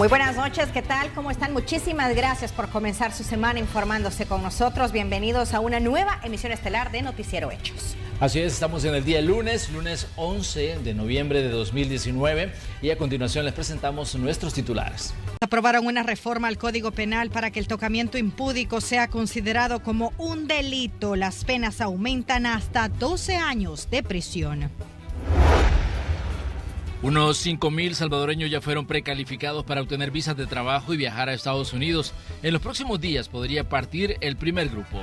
Muy buenas noches, ¿qué tal? ¿Cómo están? Muchísimas gracias por comenzar su semana informándose con nosotros. Bienvenidos a una nueva emisión estelar de Noticiero Hechos. Así es, estamos en el día lunes 11 de noviembre de 2019 y a continuación les presentamos nuestros titulares. Aprobaron una reforma al Código Penal para que el tocamiento impúdico sea considerado como un delito. Las penas aumentan hasta 12 años de prisión. Unos 5,000 salvadoreños ya fueron precalificados para obtener visas de trabajo y viajar a Estados Unidos. En los próximos días podría partir el primer grupo.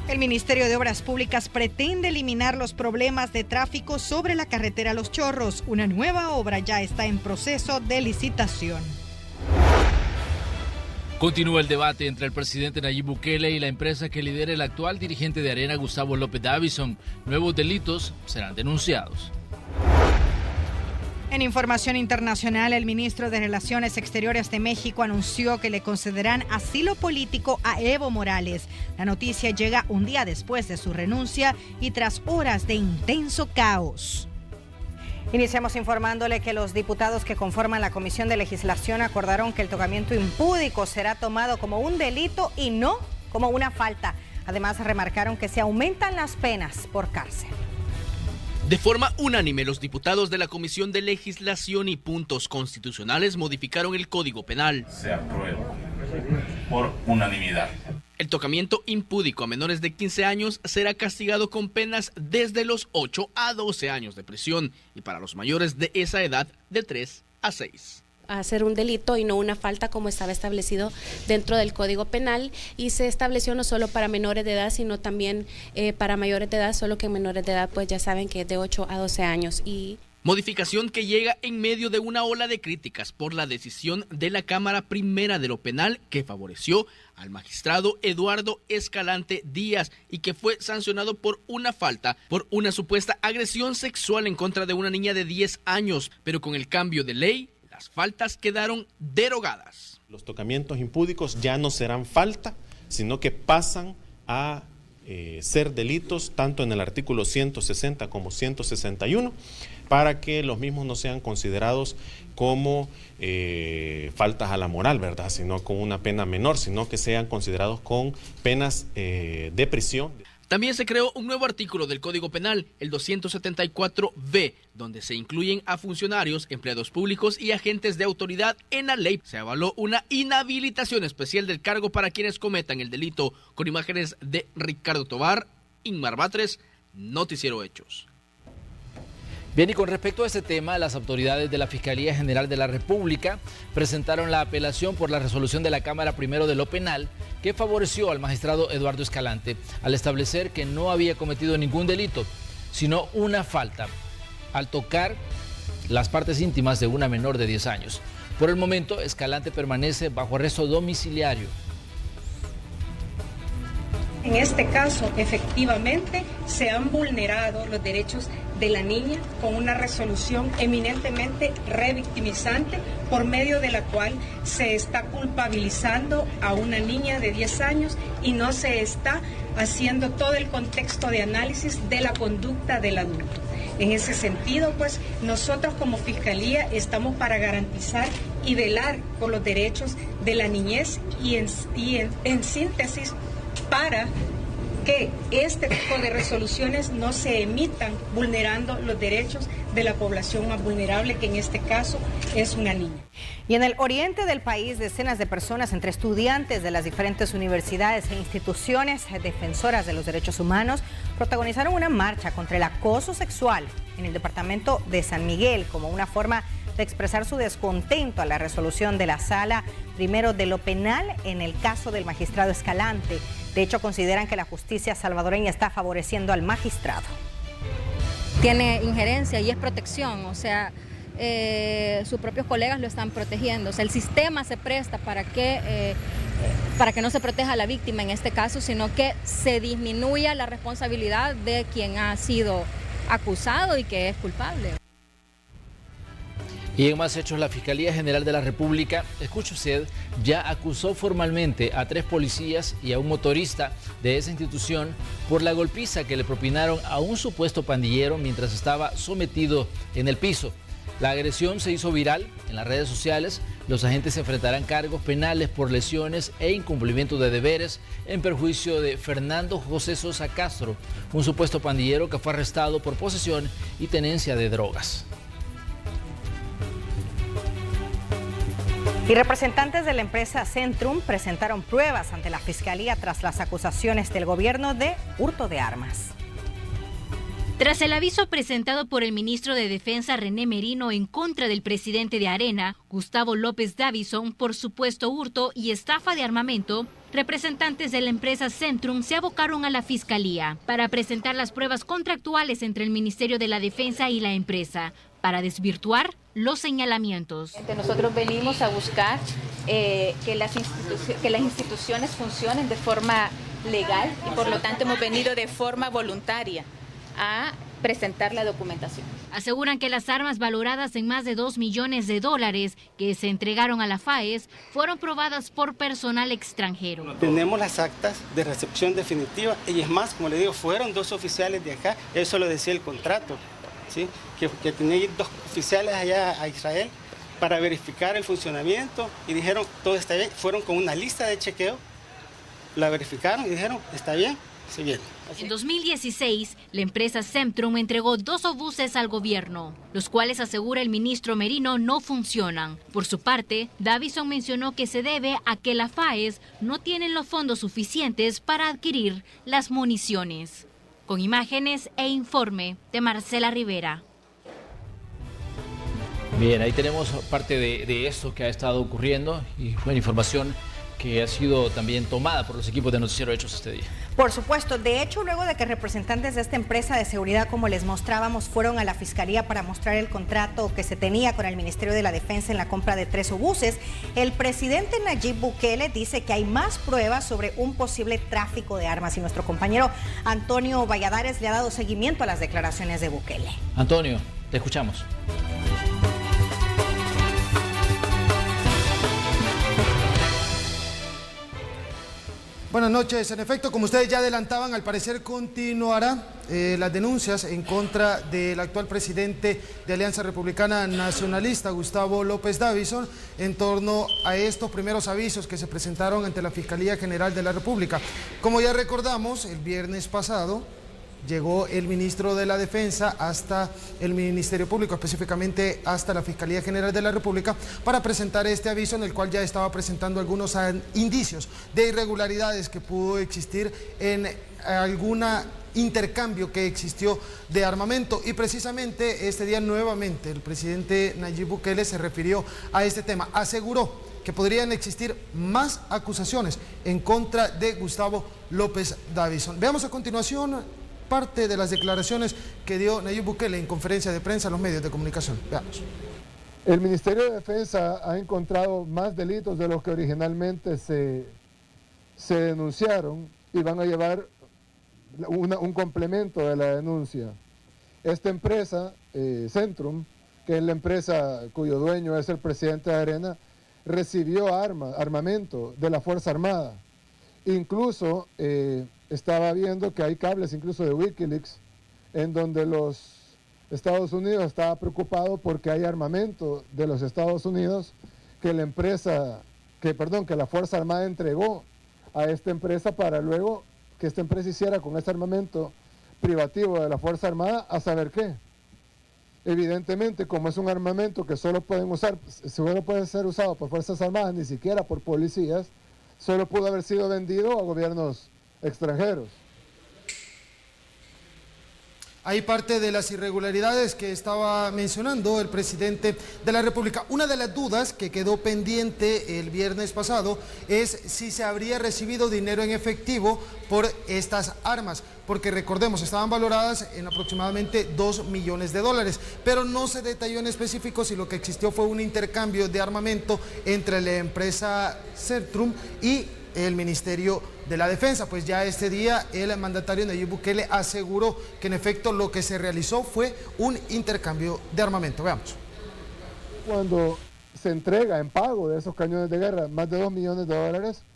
El Ministerio de Obras Públicas pretende eliminar los problemas de tráfico sobre la carretera Los Chorros. Una nueva obra ya está en proceso de licitación. Continúa el debate entre el presidente Nayib Bukele y la empresa que lidera el actual dirigente de Arena, Gustavo López Davison. Nuevos delitos serán denunciados. En información internacional, el ministro de Relaciones Exteriores de México anunció que le concederán asilo político a Evo Morales. La noticia llega un día después de su renuncia y tras horas de intenso caos. Iniciamos informándole que los diputados que conforman la Comisión de Legislación acordaron que el tocamiento impúdico será tomado como un delito y no como una falta. Además, remarcaron que se aumentan las penas por cárcel. De forma unánime, los diputados de la Comisión de Legislación y Puntos Constitucionales modificaron el Código Penal. Se aprueba por unanimidad. El tocamiento impúdico a menores de 15 años será castigado con penas desde los 8 a 12 años de prisión y para los mayores de esa edad de 3 a 6. A ser un delito y no una falta como estaba establecido dentro del Código Penal, y se estableció no solo para menores de edad sino también para mayores de edad, solo que menores de edad pues ya saben que es de 8 a 12 años. Modificación que llega en medio de una ola de críticas por la decisión de la Cámara Primera de lo Penal que favoreció al magistrado Eduardo Escalante Díaz y que fue sancionado por una falta por una supuesta agresión sexual en contra de una niña de 10 años, pero con el cambio de ley las faltas quedaron derogadas. Los tocamientos impúdicos ya no serán falta, sino que pasan a ser delitos tanto en el artículo 160 como 161, para que los mismos no sean considerados como faltas a la moral, ¿verdad? Sino con una pena menor, sino que sean considerados con penas de prisión. También se creó un nuevo artículo del Código Penal, el 274B, donde se incluyen a funcionarios, empleados públicos y agentes de autoridad. En la ley se avaló una inhabilitación especial del cargo para quienes cometan el delito, con imágenes de Ricardo Tobar, Inmar Batres, Noticiero Hechos. Bien, y con respecto a este tema, las autoridades de la Fiscalía General de la República presentaron la apelación por la resolución de la Cámara Primero de lo Penal que favoreció al magistrado Eduardo Escalante al establecer que no había cometido ningún delito, sino una falta al tocar las partes íntimas de una menor de 10 años. Por el momento, Escalante permanece bajo arresto domiciliario. En este caso, efectivamente, se han vulnerado los derechos de la niña con una resolución eminentemente revictimizante por medio de la cual se está culpabilizando a una niña de 10 años y no se está haciendo todo el contexto de análisis de la conducta del adulto. En ese sentido, pues, nosotros como Fiscalía estamos para garantizar y velar por los derechos de la niñez y en síntesis, para que este tipo de resoluciones no se emitan vulnerando los derechos de la población más vulnerable, que en este caso es una niña. Y en el oriente del país, decenas de personas, entre estudiantes de las diferentes universidades e instituciones defensoras de los derechos humanos, protagonizaron una marcha contra el acoso sexual en el departamento de San Miguel como una forma de expresar su descontento a la resolución de la Sala Primero de lo Penal en el caso del magistrado Escalante. De hecho, consideran que la justicia salvadoreña está favoreciendo al magistrado. Tiene injerencia y es protección, o sea, sus propios colegas lo están protegiendo. O sea, el sistema se presta para que no se proteja a la víctima en este caso, sino que se disminuya la responsabilidad de quien ha sido acusado y que es culpable. Y en más hechos, la Fiscalía General de la República, escuche usted, ya acusó formalmente a 3 policías y a un motorista de esa institución por la golpiza que le propinaron a un supuesto pandillero mientras estaba sometido en el piso. La agresión se hizo viral en las redes sociales. Los agentes se enfrentarán cargos penales por lesiones e incumplimiento de deberes en perjuicio de Fernando José Sosa Castro, un supuesto pandillero que fue arrestado por posesión y tenencia de drogas. Y representantes de la empresa Centrum presentaron pruebas ante la Fiscalía tras las acusaciones del gobierno de hurto de armas. Tras el aviso presentado por el ministro de Defensa René Merino en contra del presidente de Arena, Gustavo López Davison, por supuesto hurto y estafa de armamento, representantes de la empresa Centrum se abocaron a la Fiscalía para presentar las pruebas contractuales entre el Ministerio de la Defensa y la empresa, para desvirtuar los señalamientos. Nosotros venimos a buscar que las instituciones funcionen de forma legal y por lo tanto hemos venido de forma voluntaria a presentar la documentación. Aseguran que las armas valoradas en más de $2 millones que se entregaron a la FAES fueron probadas por personal extranjero. Tenemos las actas de recepción definitiva y es más, como le digo, fueron 2 oficiales de acá, eso lo decía el contrato, ¿sí? que tenía 2 oficiales allá a Israel para verificar el funcionamiento y dijeron todo está bien, fueron con una lista de chequeo, la verificaron y dijeron está bien. Sí, bien. En 2016, la empresa Centrum entregó 2 obuses al gobierno, los cuales asegura el ministro Merino no funcionan. Por su parte, Davison mencionó que se debe a que la FAES no tienen los fondos suficientes para adquirir las municiones. Con imágenes e informe de Marcela Rivera. Bien, ahí tenemos parte de esto que ha estado ocurriendo y buena información que ha sido también tomada por los equipos de Noticiero Hechos este día. Por supuesto, de hecho, luego de que representantes de esta empresa de seguridad, como les mostrábamos, fueron a la Fiscalía para mostrar el contrato que se tenía con el Ministerio de la Defensa en la compra de 3 obuses, el presidente Nayib Bukele dice que hay más pruebas sobre un posible tráfico de armas y nuestro compañero Antonio Valladares le ha dado seguimiento a las declaraciones de Bukele. Antonio, te escuchamos. Buenas noches. En efecto, como ustedes ya adelantaban, al parecer continuará las denuncias en contra del actual presidente de Alianza Republicana Nacionalista, Gustavo López Davison, en torno a estos primeros avisos que se presentaron ante la Fiscalía General de la República. Como ya recordamos, el viernes pasado llegó el ministro de la Defensa hasta el Ministerio Público, específicamente hasta la Fiscalía General de la República, para presentar este aviso en el cual ya estaba presentando algunos indicios de irregularidades que pudo existir en algún intercambio que existió de armamento. Y precisamente este día nuevamente el presidente Nayib Bukele se refirió a este tema. Aseguró que podrían existir más acusaciones en contra de Gustavo López Davison. Veamos a continuación parte de las declaraciones que dio Nayib Bukele en conferencia de prensa a los medios de comunicación. Veamos. El Ministerio de Defensa ha encontrado más delitos de los que originalmente se denunciaron y van a llevar un complemento de la denuncia. Esta empresa, Centrum, que es la empresa cuyo dueño es el presidente de Arena, recibió armamento de la Fuerza Armada. Incluso estaba viendo que hay cables incluso de Wikileaks en donde los Estados Unidos estaba preocupado porque hay armamento de los Estados Unidos que la Fuerza Armada entregó a esta empresa para luego que esta empresa hiciera con ese armamento privativo de la Fuerza Armada a saber qué. Evidentemente, como es un armamento que solo puede ser usado por Fuerzas Armadas, ni siquiera por policías, solo pudo haber sido vendido a gobiernos extranjeros. Hay parte de las irregularidades que estaba mencionando el presidente de la República. Una de las dudas que quedó pendiente el viernes pasado es si se habría recibido dinero en efectivo por estas armas, porque recordemos, estaban valoradas en aproximadamente $2 millones, pero no se detalló en específico si lo que existió fue un intercambio de armamento entre la empresa Centrum y el Ministerio de la Defensa. Pues ya este día el mandatario Nayib Bukele aseguró que en efecto lo que se realizó fue un intercambio de armamento. Veamos. Cuando se entrega en pago de esos cañones de guerra más de $2 millones,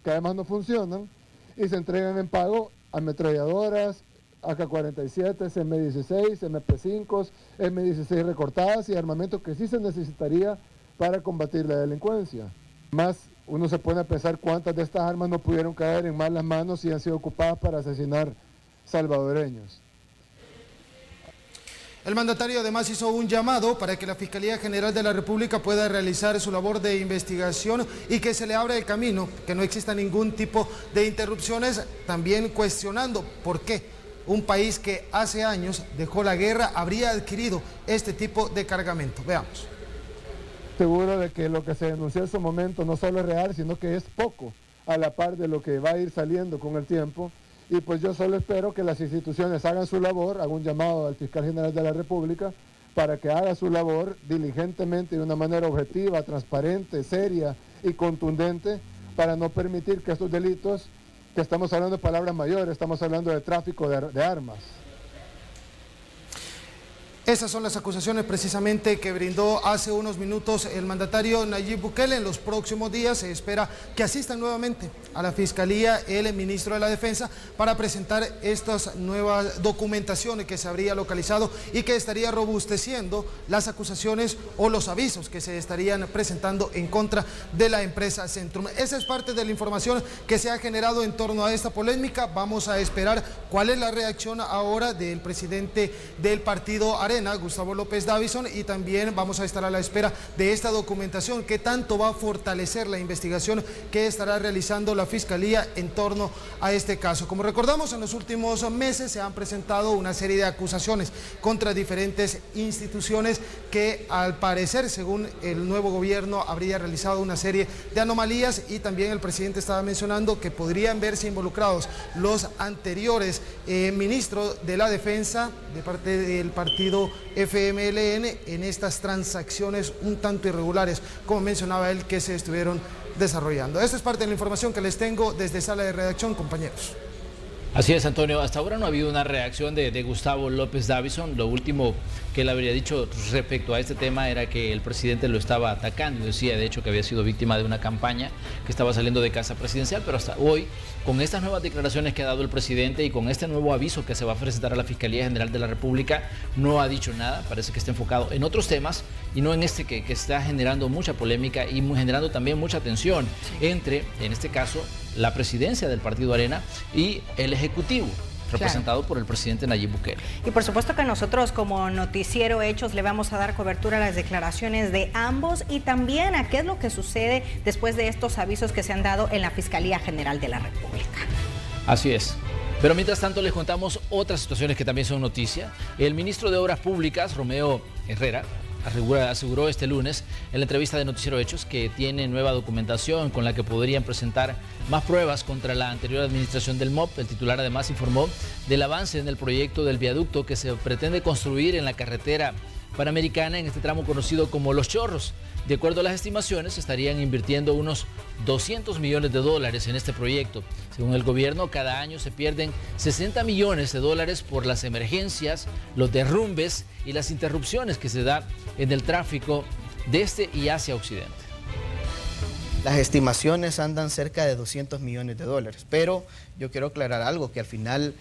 que además no funcionan, y se entregan en pago ametralladoras, AK-47, M16, MP5, M16 recortadas y armamento que sí se necesitaría para combatir la delincuencia. Más uno se pone a pensar cuántas de estas armas no pudieron caer en malas manos y han sido ocupadas para asesinar salvadoreños. El mandatario además hizo un llamado para que la Fiscalía General de la República pueda realizar su labor de investigación y que se le abra el camino, que no exista ningún tipo de interrupciones, también cuestionando por qué un país que hace años dejó la guerra habría adquirido este tipo de cargamento. Veamos. Seguro de que lo que se denunció en su momento no solo es real, sino que es poco a la par de lo que va a ir saliendo con el tiempo. Y pues yo solo espero que las instituciones hagan su labor, hago un llamado al fiscal general de la República para que haga su labor diligentemente, de una manera objetiva, transparente, seria y contundente, para no permitir que estos delitos, que estamos hablando de palabras mayores, estamos hablando de tráfico de armas. Esas son las acusaciones precisamente que brindó hace unos minutos el mandatario Nayib Bukele. En los próximos días se espera que asistan nuevamente a la Fiscalía el ministro de la Defensa para presentar estas nuevas documentaciones que se habría localizado y que estaría robusteciendo las acusaciones o los avisos que se estarían presentando en contra de la empresa Centrum. Esa es parte de la información que se ha generado en torno a esta polémica. Vamos a esperar cuál es la reacción ahora del presidente del partido Arena, Gustavo López Davison, y también vamos a estar a la espera de esta documentación que tanto va a fortalecer la investigación que estará realizando la Fiscalía en torno a este caso. Como recordamos, en los últimos meses se han presentado una serie de acusaciones contra diferentes instituciones que al parecer, según el nuevo gobierno, habría realizado una serie de anomalías, y también el presidente estaba mencionando que podrían verse involucrados los anteriores ministros de la Defensa de parte del partido FMLN en estas transacciones un tanto irregulares, como mencionaba él, que se estuvieron desarrollando. Esta es parte de la información que les tengo desde sala de redacción, compañeros. Así es, Antonio. Hasta ahora no ha habido una reacción de Gustavo López Davison. Lo último que él habría dicho respecto a este tema era que el presidente lo estaba atacando. Decía, de hecho, que había sido víctima de una campaña que estaba saliendo de Casa Presidencial, pero hasta hoy, con estas nuevas declaraciones que ha dado el presidente y con este nuevo aviso que se va a presentar a la Fiscalía General de la República, no ha dicho nada. Parece que está enfocado en otros temas y no en este que está generando mucha polémica y generando también mucha tensión entre, en este caso, la presidencia del partido Arena y el Ejecutivo, representado por el presidente Nayib Bukele. Y por supuesto que nosotros como Noticiero Hechos le vamos a dar cobertura a las declaraciones de ambos y también a qué es lo que sucede después de estos avisos que se han dado en la Fiscalía General de la República. Así es. Pero mientras tanto les contamos otras situaciones que también son noticia. El ministro de Obras Públicas, Romeo Herrera, aseguró este lunes en la entrevista de Noticiero Hechos que tiene nueva documentación con la que podrían presentar más pruebas contra la anterior administración del MOP. El titular además informó del avance en el proyecto del viaducto que se pretende construir en la carretera panamericana en este tramo conocido como Los Chorros. De acuerdo a las estimaciones, estarían invirtiendo unos 200 millones de dólares en este proyecto. Según el gobierno, cada año se pierden 60 millones de dólares por las emergencias, los derrumbes y las interrupciones que se da en el tráfico de este y hacia Occidente. Las estimaciones andan cerca de 200 millones de dólares, pero yo quiero aclarar algo, que al final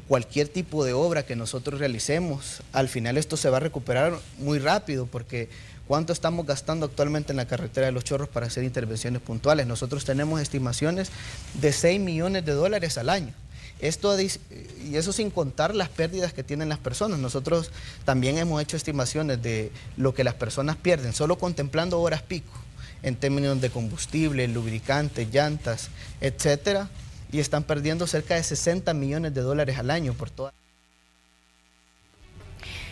cualquier tipo de obra que nosotros realicemos, al final esto se va a recuperar muy rápido, porque ¿cuánto estamos gastando actualmente en la carretera de Los Chorros para hacer intervenciones puntuales? Nosotros tenemos estimaciones de 6 millones de dólares al año. Y eso sin contar las pérdidas que tienen las personas. Nosotros también hemos hecho estimaciones de lo que las personas pierden, solo contemplando horas pico, en términos de combustible, lubricantes, llantas, etcétera, y están perdiendo cerca de 60 millones de dólares al año por toda.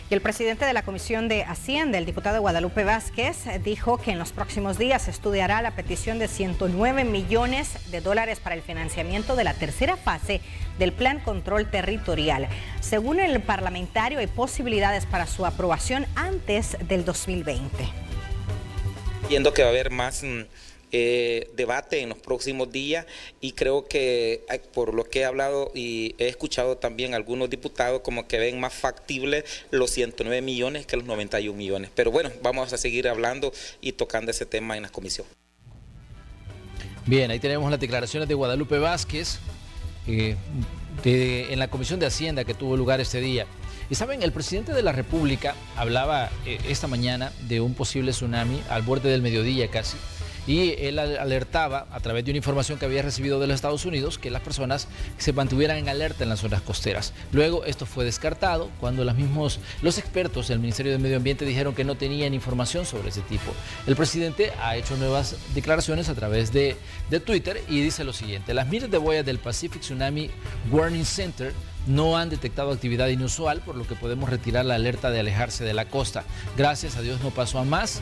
Y el presidente de la Comisión de Hacienda, el diputado Guadalupe Vázquez, dijo que en los próximos días estudiará la petición de 109 millones de dólares para el financiamiento de la tercera fase del Plan Control Territorial. Según el parlamentario, hay posibilidades para su aprobación antes del 2020. Viendo que va a haber más debate en los próximos días, y creo que por lo que he hablado y he escuchado también algunos diputados como que ven más factible los 109 millones que los 91 millones. Pero bueno, vamos a seguir hablando y tocando ese tema en la comisión. Bien, ahí tenemos las declaraciones de Guadalupe Vázquez, en la Comisión de Hacienda que tuvo lugar este día. Y saben, el presidente de la República hablaba esta mañana de un posible tsunami al borde del mediodía casi. Y él alertaba a través de una información que había recibido de los Estados Unidos que las personas se mantuvieran en alerta en las zonas costeras. Luego esto fue descartado cuando los expertos del Ministerio de Medio Ambiente dijeron que no tenían información sobre ese tipo. El presidente ha hecho nuevas declaraciones a través de Twitter y dice lo siguiente: las miles de boyas del Pacific Tsunami Warning Center no han detectado actividad inusual, por lo que podemos retirar la alerta de alejarse de la costa. Gracias a Dios no pasó a más.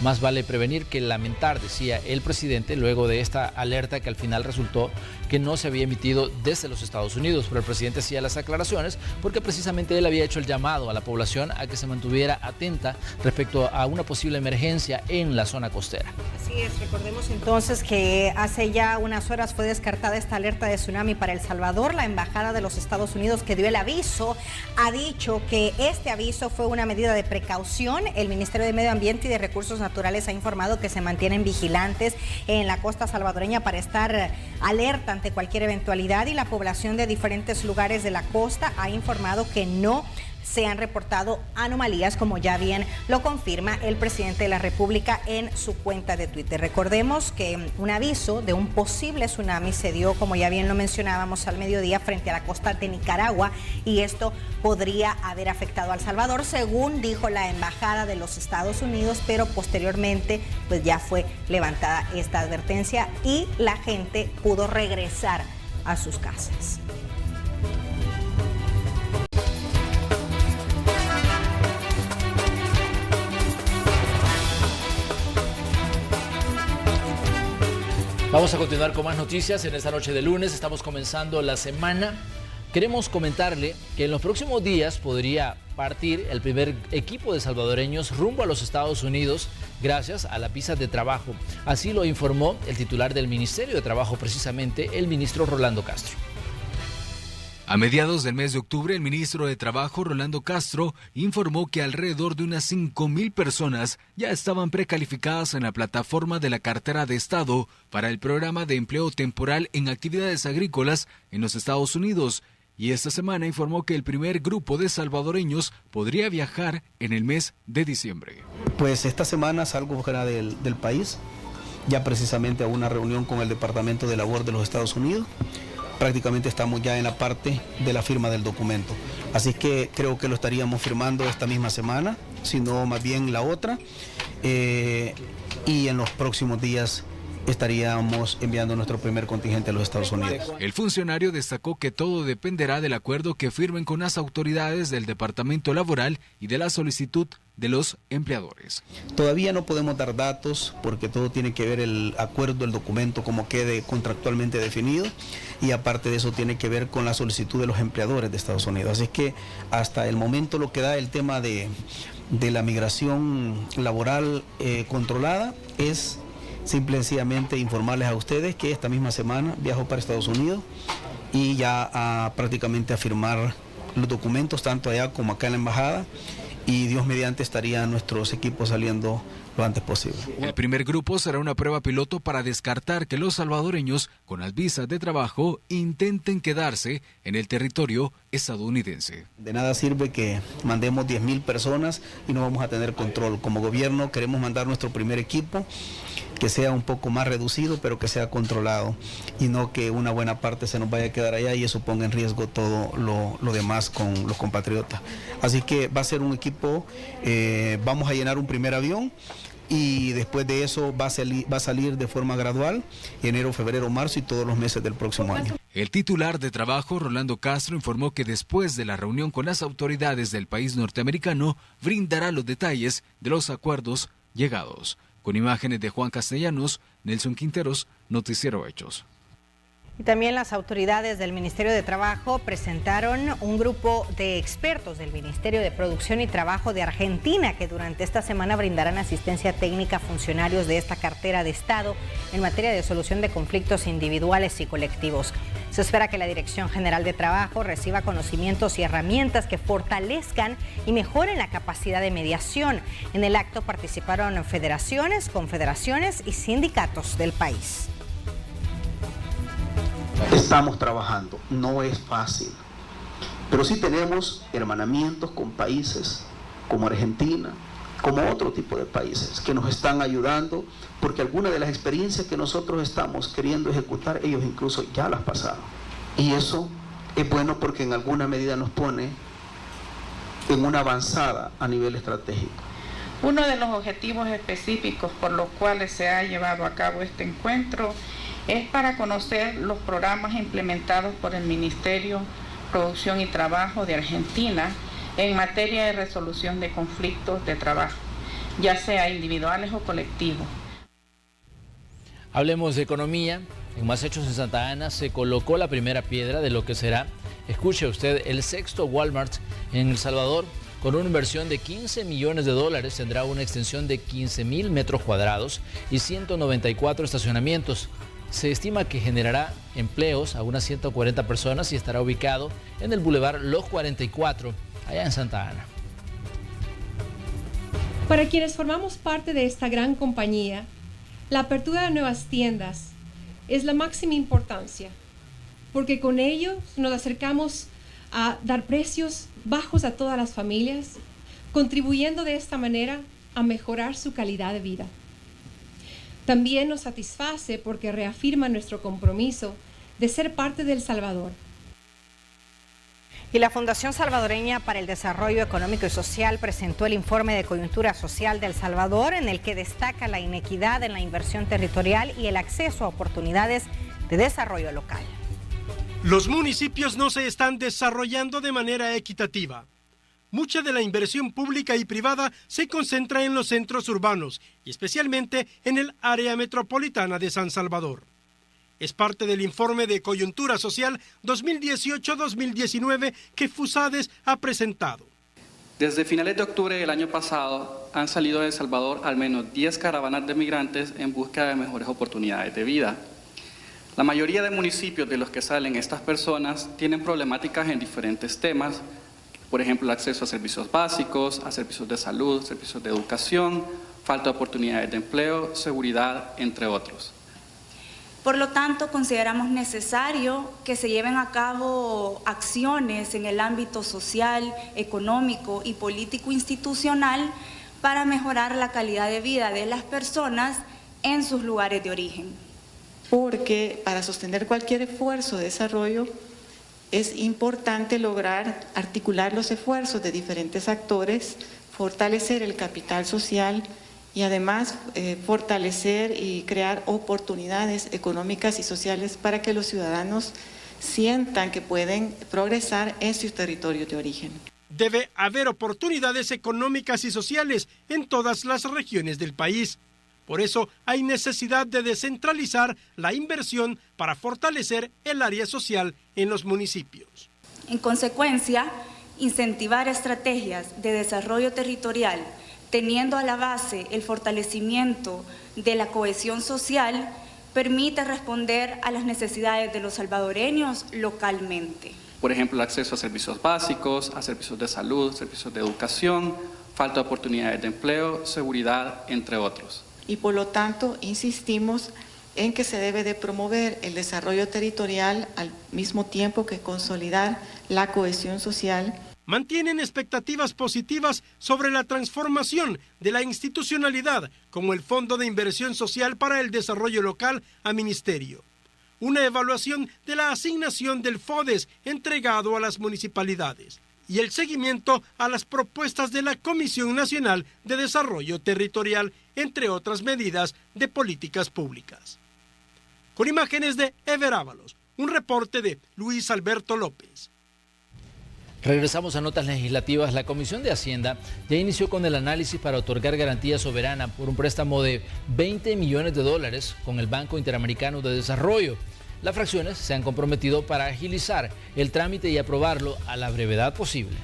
Más vale prevenir que lamentar, decía el presidente, luego de esta alerta que al final resultó que no se había emitido desde los Estados Unidos. Pero el presidente hacía las aclaraciones porque precisamente él había hecho el llamado a la población a que se mantuviera atenta respecto a una posible emergencia en la zona costera. Así es, recordemos entonces que hace ya unas horas fue descartada esta alerta de tsunami para El Salvador. La Embajada de los Estados Unidos, que dio el aviso, ha dicho que este aviso fue una medida de precaución. El Ministerio de Medio Ambiente y de Recursos Naturales ha informado que se mantienen vigilantes en la costa salvadoreña para estar alerta ante cualquier eventualidad, y la población de diferentes lugares de la costa ha informado que no se han reportado anomalías, como ya bien lo confirma el presidente de la República en su cuenta de Twitter. Recordemos que un aviso de un posible tsunami se dio, como ya bien lo mencionábamos, al mediodía frente a la costa de Nicaragua, y esto podría haber afectado a El Salvador, según dijo la Embajada de los Estados Unidos, pero posteriormente pues ya fue levantada esta advertencia y la gente pudo regresar a sus casas. Vamos a continuar con más noticias en esta noche de lunes. Estamos comenzando la semana. Queremos comentarle que en los próximos días podría partir el primer equipo de salvadoreños rumbo a los Estados Unidos gracias a las visas de trabajo. Así lo informó el titular del Ministerio de Trabajo, precisamente el ministro Rolando Castro. A mediados del mes de octubre, el ministro de Trabajo, Rolando Castro, informó que alrededor de unas 5,000 personas ya estaban precalificadas en la plataforma de la cartera de Estado para el programa de empleo temporal en actividades agrícolas en los Estados Unidos. Y esta semana informó que el primer grupo de salvadoreños podría viajar en el mes de diciembre. Pues esta semana salgo fuera del país, ya precisamente a una reunión con el Departamento de Labor de los Estados Unidos. Prácticamente estamos ya en la parte de la firma del documento. Así que creo que lo estaríamos firmando esta misma semana, sino más bien la otra. Y en los próximos días estaríamos enviando nuestro primer contingente a los Estados Unidos. El funcionario destacó que todo dependerá del acuerdo que firmen con las autoridades del Departamento Laboral y de la solicitud de los empleadores. Todavía no podemos dar datos porque todo tiene que ver el acuerdo, el documento, como quede contractualmente definido, y aparte de eso tiene que ver con la solicitud de los empleadores de Estados Unidos. Así que hasta el momento lo que da el tema de la migración laboral controlada es simple y sencillamente informarles a ustedes que esta misma semana viajo para Estados Unidos y ya prácticamente a firmar los documentos tanto allá como acá en la embajada, y Dios mediante estarían nuestros equipos saliendo lo antes posible. El primer grupo será una prueba piloto para descartar que los salvadoreños con las visas de trabajo intenten quedarse en el territorio estadounidense. De nada sirve que mandemos 10,000 personas y no vamos a tener control. Como gobierno queremos mandar nuestro primer equipo, que sea un poco más reducido, pero que sea controlado, y no que una buena parte se nos vaya a quedar allá y eso ponga en riesgo todo lo demás con los compatriotas. Así que va a ser un equipo, vamos a llenar un primer avión, y después de eso va a salir de forma gradual, enero, febrero, marzo y todos los meses del próximo año. El titular de Trabajo, Rolando Castro, informó que después de la reunión con las autoridades del país norteamericano, brindará los detalles de los acuerdos llegados. Con imágenes de Juan Castellanos, Nelson Quinteros, Noticiero Hechos. Y también las autoridades del Ministerio de Trabajo presentaron un grupo de expertos del Ministerio de Producción y Trabajo de Argentina que durante esta semana brindarán asistencia técnica a funcionarios de esta cartera de Estado en materia de solución de conflictos individuales y colectivos. Se espera que la Dirección General de Trabajo reciba conocimientos y herramientas que fortalezcan y mejoren la capacidad de mediación. En el acto participaron federaciones, confederaciones y sindicatos del país. Estamos trabajando, no es fácil, pero sí tenemos hermanamientos con países como Argentina, como otro tipo de países que nos están ayudando, porque algunas de las experiencias que nosotros estamos queriendo ejecutar, ellos incluso ya las pasaron. Y eso es bueno porque en alguna medida nos pone en una avanzada a nivel estratégico. Uno de los objetivos específicos por los cuales se ha llevado a cabo este encuentro es para conocer los programas implementados por el Ministerio de Producción y Trabajo de Argentina en materia de resolución de conflictos de trabajo, ya sea individuales o colectivos. Hablemos de economía. En Más Hechos en Santa Ana se colocó la primera piedra de lo que será, escuche usted, el sexto Walmart en El Salvador. Con una inversión de $15 millones, tendrá una extensión de 15.000 metros cuadrados y 194 estacionamientos. Se estima que generará empleos a unas 140 personas y estará ubicado en el Boulevard Los 44, allá en Santa Ana. Para quienes formamos parte de esta gran compañía, la apertura de nuevas tiendas es la máxima importancia, porque con ello nos acercamos a dar precios bajos a todas las familias, contribuyendo de esta manera a mejorar su calidad de vida. También nos satisface porque reafirma nuestro compromiso de ser parte de El Salvador. Y la Fundación Salvadoreña para el Desarrollo Económico y Social presentó el informe de coyuntura social de El Salvador, en el que destaca la inequidad en la inversión territorial y el acceso a oportunidades de desarrollo local. Los municipios no se están desarrollando de manera equitativa. Mucha de la inversión pública y privada se concentra en los centros urbanos y especialmente en el área metropolitana de San Salvador. Es parte del informe de coyuntura social 2018-2019 que FUSADES ha presentado. Desde finales de octubre del año pasado han salido de El Salvador al menos 10 caravanas de migrantes en busca de mejores oportunidades de vida. La mayoría de municipios de los que salen estas personas tienen problemáticas en diferentes temas, por ejemplo, el acceso a servicios básicos, a servicios de salud, servicios de educación, falta de oportunidades de empleo, seguridad, entre otros. Por lo tanto, consideramos necesario que se lleven a cabo acciones en el ámbito social, económico y político institucional para mejorar la calidad de vida de las personas en sus lugares de origen. Porque para sostener cualquier esfuerzo de desarrollo es importante lograr articular los esfuerzos de diferentes actores, fortalecer el capital social y además fortalecer y crear oportunidades económicas y sociales para que los ciudadanos sientan que pueden progresar en sus territorios de origen. Debe haber oportunidades económicas y sociales en todas las regiones del país. Por eso hay necesidad de descentralizar la inversión para fortalecer el área social en los municipios. En consecuencia, incentivar estrategias de desarrollo territorial, teniendo a la base el fortalecimiento de la cohesión social, permite responder a las necesidades de los salvadoreños localmente. Por ejemplo, el acceso a servicios básicos, a servicios de salud, servicios de educación, falta de oportunidades de empleo, seguridad, entre otros. Y por lo tanto insistimos en que se debe de promover el desarrollo territorial al mismo tiempo que consolidar la cohesión social. Mantienen expectativas positivas sobre la transformación de la institucionalidad como el Fondo de Inversión Social para el Desarrollo Local a Ministerio. Una evaluación de la asignación del FODES entregado a las municipalidades y el seguimiento a las propuestas de la Comisión Nacional de Desarrollo Territorial, entre otras medidas de políticas públicas. Con imágenes de Ever Ábalos, un reporte de Luis Alberto López. Regresamos a notas legislativas. La Comisión de Hacienda ya inició con el análisis para otorgar garantía soberana por un préstamo de $20 millones con el Banco Interamericano de Desarrollo. Las fracciones se han comprometido para agilizar el trámite y aprobarlo a la brevedad posible.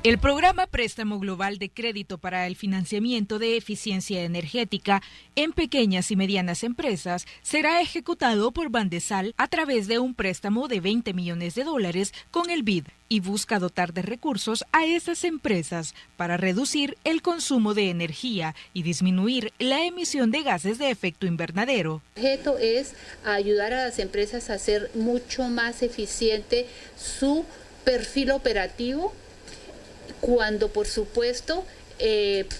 El programa Préstamo Global de Crédito para el Financiamiento de Eficiencia Energética en Pequeñas y Medianas Empresas será ejecutado por Bandesal a través de un préstamo de $20 millones con el BID y busca dotar de recursos a estas empresas para reducir el consumo de energía y disminuir la emisión de gases de efecto invernadero. El objeto es ayudar a las empresas a hacer mucho más eficiente su perfil operativo, cuando por supuesto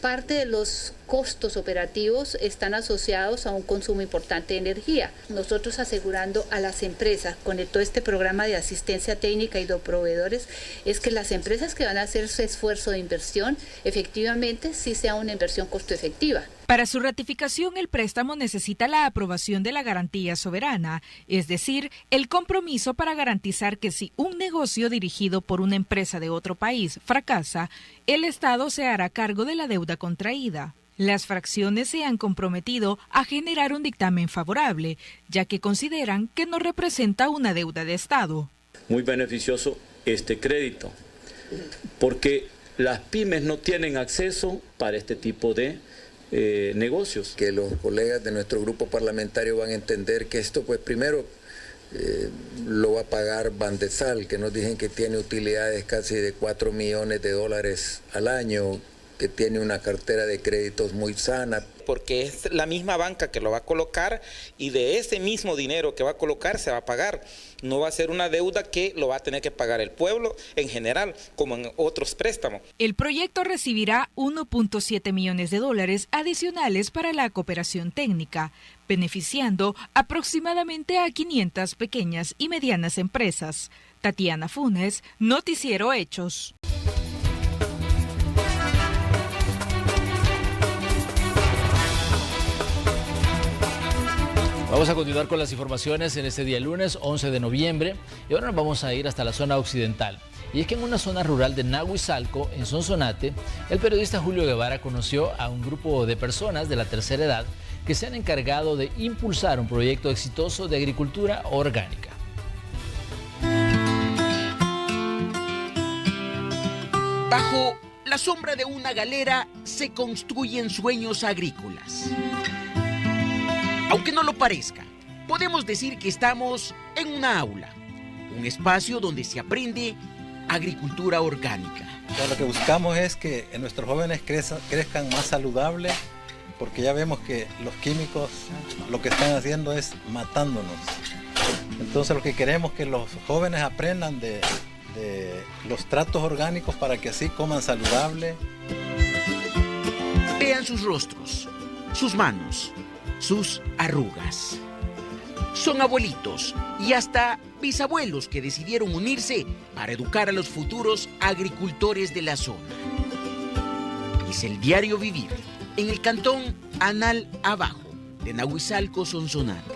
parte de los costos operativos están asociados a un consumo importante de energía. Nosotros asegurando a las empresas con todo este programa de asistencia técnica y de proveedores es que las empresas que van a hacer su esfuerzo de inversión efectivamente sí sea una inversión costo efectiva. Para su ratificación, el préstamo necesita la aprobación de la garantía soberana, es decir, el compromiso para garantizar que si un negocio dirigido por una empresa de otro país fracasa, el Estado se hará cargo de la deuda contraída. Las fracciones se han comprometido a generar un dictamen favorable, ya que consideran que no representa una deuda de Estado. Muy beneficioso este crédito, porque las pymes no tienen acceso para este tipo de negocios. Que los colegas de nuestro grupo parlamentario van a entender que esto, pues primero, lo va a pagar Bandesal, que nos dicen que tiene utilidades casi de $4 millones al año, que tiene una cartera de créditos muy sana. Porque es la misma banca que lo va a colocar y de ese mismo dinero que va a colocar se va a pagar. No va a ser una deuda que lo va a tener que pagar el pueblo en general, como en otros préstamos. El proyecto recibirá $1.7 millones adicionales para la cooperación técnica, beneficiando aproximadamente a 500 pequeñas y medianas empresas. Tatiana Funes, Noticiero Hechos. Vamos a continuar con las informaciones en este día lunes 11 de noviembre y ahora nos vamos a ir hasta la zona occidental. Y es que en una zona rural de Nahuizalco, en Sonsonate, el periodista Julio Guevara conoció a un grupo de personas de la tercera edad que se han encargado de impulsar un proyecto exitoso de agricultura orgánica. Bajo la sombra de una galera se construyen sueños agrícolas. Aunque no lo parezca, podemos decir que estamos en una aula, un espacio donde se aprende agricultura orgánica. Lo que buscamos es que nuestros jóvenes crezcan más saludables, porque ya vemos que los químicos lo que están haciendo es matándonos. Entonces lo que queremos es que los jóvenes aprendan de los tratos orgánicos para que así coman saludable. Vean sus rostros, sus manos, sus arrugas. Son abuelitos y hasta bisabuelos que decidieron unirse para educar a los futuros agricultores de la zona. Es el diario vivir en el cantón Anal Abajo de Nahuizalco, Sonsonate.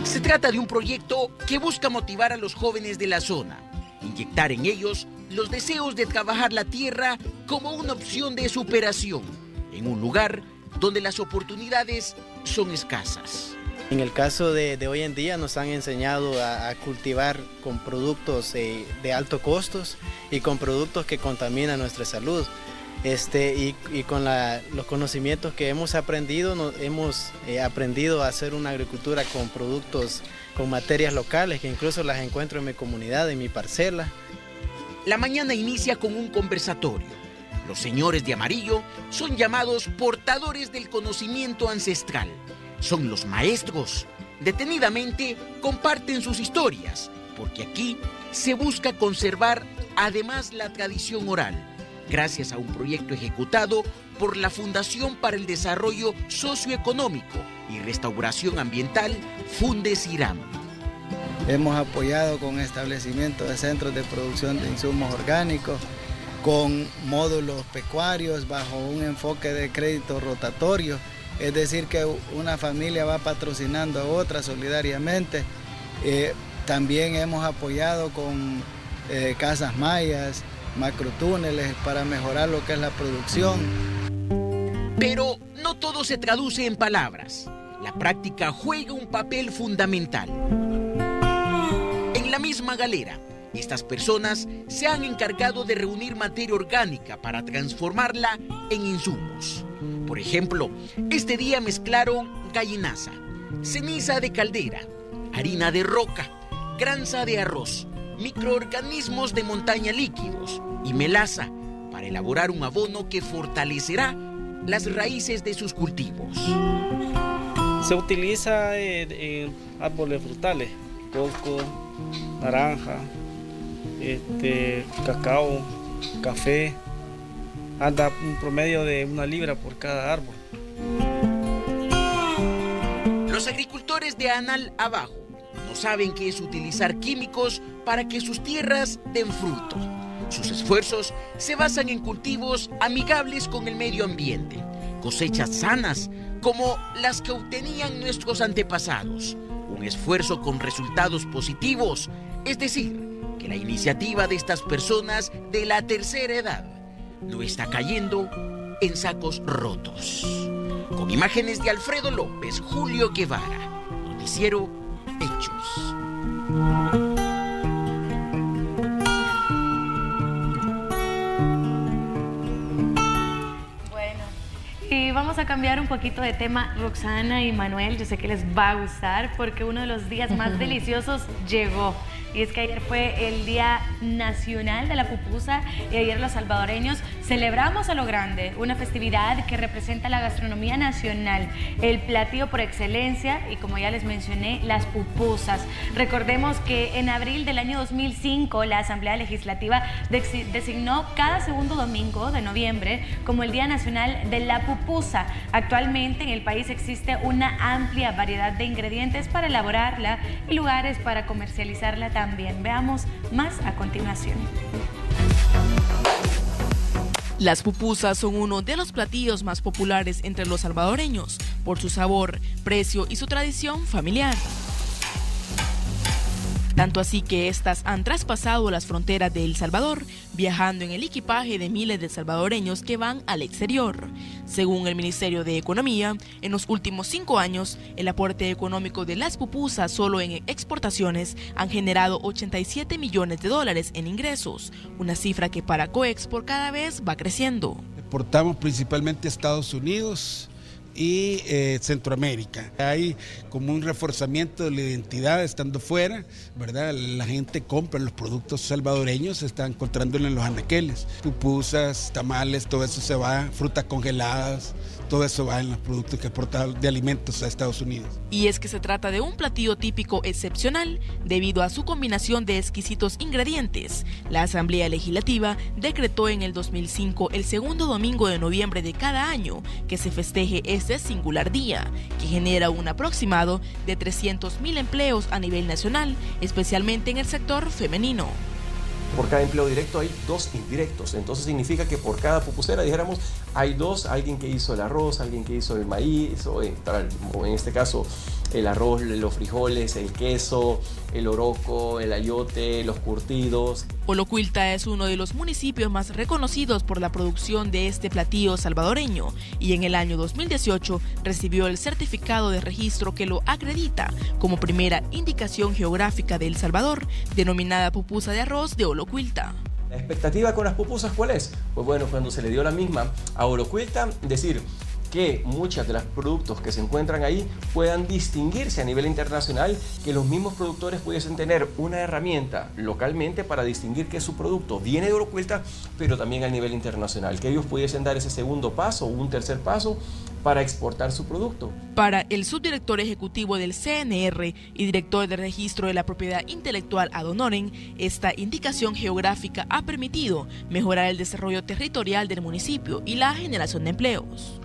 Se trata de un proyecto que busca motivar a los jóvenes de la zona, inyectar en ellos los deseos de trabajar la tierra como una opción de superación en un lugar donde las oportunidades son escasas. En el caso de hoy en día nos han enseñado a cultivar con productos de altos costos y con productos que contaminan nuestra salud. Y con los conocimientos que hemos aprendido, hemos aprendido a hacer una agricultura con productos, con materias locales, que incluso las encuentro en mi comunidad, en mi parcela. La mañana inicia con un conversatorio. Los señores de amarillo son llamados portadores del conocimiento ancestral. Son los maestros. Detenidamente comparten sus historias, porque aquí se busca conservar además la tradición oral, gracias a un proyecto ejecutado por la Fundación para el Desarrollo Socioeconómico y Restauración Ambiental, Fundesiram. Hemos apoyado con establecimiento de centros de producción de insumos orgánicos, con módulos pecuarios bajo un enfoque de crédito rotatorio, es decir, que una familia va patrocinando a otra solidariamente. También hemos apoyado con casas mayas, macrotúneles para mejorar lo que es la producción. Pero no todo se traduce en palabras. La práctica juega un papel fundamental. En la misma galera, Estas personas se han encargado de reunir materia orgánica para transformarla en insumos. Por ejemplo, este día mezclaron gallinaza, ceniza de caldera, harina de roca, granza de arroz, microorganismos de montaña líquidos y melaza para elaborar un abono que fortalecerá las raíces de sus cultivos. Se utiliza en árboles frutales, coco, naranja, cacao, café, anda un promedio de 1 libra por cada árbol. Los agricultores de Anal Abajo no saben qué es utilizar químicos para que sus tierras den fruto. Sus esfuerzos se basan en cultivos amigables con el medio ambiente, cosechas sanas como las que obtenían nuestros antepasados, un esfuerzo con resultados positivos, es decir, que la iniciativa de estas personas de la tercera edad no está cayendo en sacos rotos. Con imágenes de Alfredo López, Julio Guevara, Noticiero Hechos. Y vamos a cambiar un poquito de tema, Roxana y Manuel, yo sé que les va a gustar porque uno de los días más deliciosos llegó. Y es que ayer fue el Día Nacional de la Pupusa y ayer los salvadoreños celebramos a lo grande una festividad que representa la gastronomía nacional, el platillo por excelencia y, como ya les mencioné, las pupusas. Recordemos que en abril del año 2005 la Asamblea Legislativa designó cada segundo domingo de noviembre como el Día Nacional de la Pupusa. Actualmente en el país existe una amplia variedad de ingredientes para elaborarla y lugares para comercializarla también. Veamos más a continuación. Las pupusas son uno de los platillos más populares entre los salvadoreños por su sabor, precio y su tradición familiar. Tanto así que estas han traspasado las fronteras de El Salvador, viajando en el equipaje de miles de salvadoreños que van al exterior. Según el Ministerio de Economía, en los últimos 5 años, el aporte económico de las pupusas solo en exportaciones han generado $87 millones en ingresos, una cifra que para Coexport cada vez va creciendo. Exportamos principalmente a Estados Unidos y Centroamérica. Hay como un reforzamiento de la identidad estando fuera, ¿verdad? La gente compra los productos salvadoreños, se está encontrándolo en los anaqueles. Pupusas, tamales, todo eso se va, frutas congeladas, todo eso va en los productos que exportan de alimentos a Estados Unidos. Y es que se trata de un platillo típico excepcional debido a su combinación de exquisitos ingredientes. La Asamblea Legislativa decretó en el 2005 el segundo domingo de noviembre de cada año que se festeje este singular día, que genera un aproximado de 300.000 empleos a nivel nacional, especialmente en el sector femenino. Por cada empleo directo hay 2 indirectos, entonces significa que por cada pupusera, dijéramos, hay 2, alguien que hizo el arroz, alguien que hizo el maíz, o en este caso el arroz, los frijoles, el queso, el oroco, el ayote, los curtidos. Olocuilta es uno de los municipios más reconocidos por la producción de este platillo salvadoreño y en el año 2018 recibió el certificado de registro que lo acredita como primera indicación geográfica de El Salvador, denominada pupusa de arroz de Olocuilta. ¿La expectativa con las pupusas cuál es? Pues bueno, cuando se le dio la misma a Olocuilta, decir que muchos de los productos que se encuentran ahí puedan distinguirse a nivel internacional, que los mismos productores pudiesen tener una herramienta localmente para distinguir que su producto viene de Olocuilta, pero también a nivel internacional, que ellos pudiesen dar ese segundo paso o un tercer paso para exportar su producto. Para el subdirector ejecutivo del CNR y director de registro de la propiedad intelectual Ad Honorem, esta indicación geográfica ha permitido mejorar el desarrollo territorial del municipio y la generación de empleos.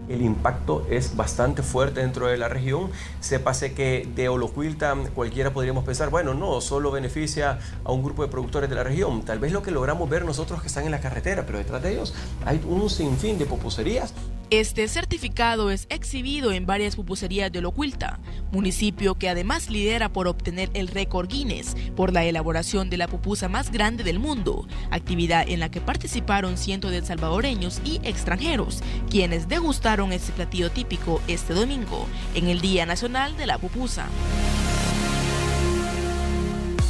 El impacto es bastante fuerte dentro de la región. Sépase que de Olocuilta cualquiera podríamos pensar, bueno, no, solo beneficia a un grupo de productores de la región. Tal vez lo que logramos ver nosotros que están en la carretera, pero detrás de ellos hay un sinfín de pupuserías. Este certificado es exhibido en varias pupuserías de Olocuilta, municipio que además lidera por obtener el récord Guinness por la elaboración de la pupusa más grande del mundo, actividad en la que participaron cientos de salvadoreños y extranjeros, quienes degustaron este platillo típico este domingo, en el Día Nacional de la Pupusa.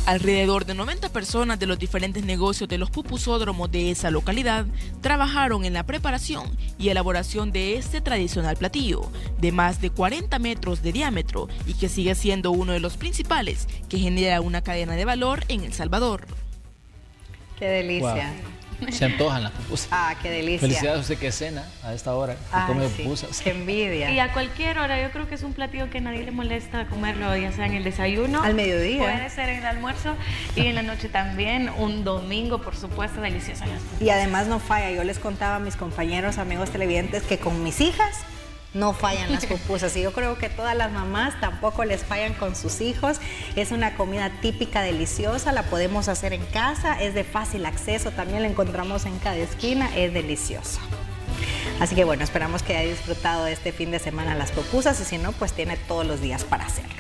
Alrededor de 90 personas de los diferentes negocios de los pupusódromos de esa localidad trabajaron en la preparación y elaboración de este tradicional platillo, de más de 40 metros de diámetro y que sigue siendo uno de los principales que genera una cadena de valor en El Salvador. ¡Qué delicia! Wow. Se antojan las pupusas. Ah, qué delicia. Felicidades a usted que cena a esta hora, que come pupusas. Qué envidia. Y a cualquier hora, yo creo que es un platillo que a nadie le molesta comerlo, ya sea en el desayuno, al mediodía, puede ser en el almuerzo y en la noche también. Un domingo, por supuesto, deliciosas las pupusas. Y además no falla. Yo les contaba a mis compañeros, amigos televidentes, que con mis hijas no fallan las pupusas, y yo creo que todas las mamás tampoco les fallan con sus hijos. Es una comida típica, deliciosa, la podemos hacer en casa, es de fácil acceso, también la encontramos en cada esquina, es deliciosa. Así que bueno, esperamos que haya disfrutado este fin de semana las pupusas, y si no, pues tiene todos los días para hacerlo.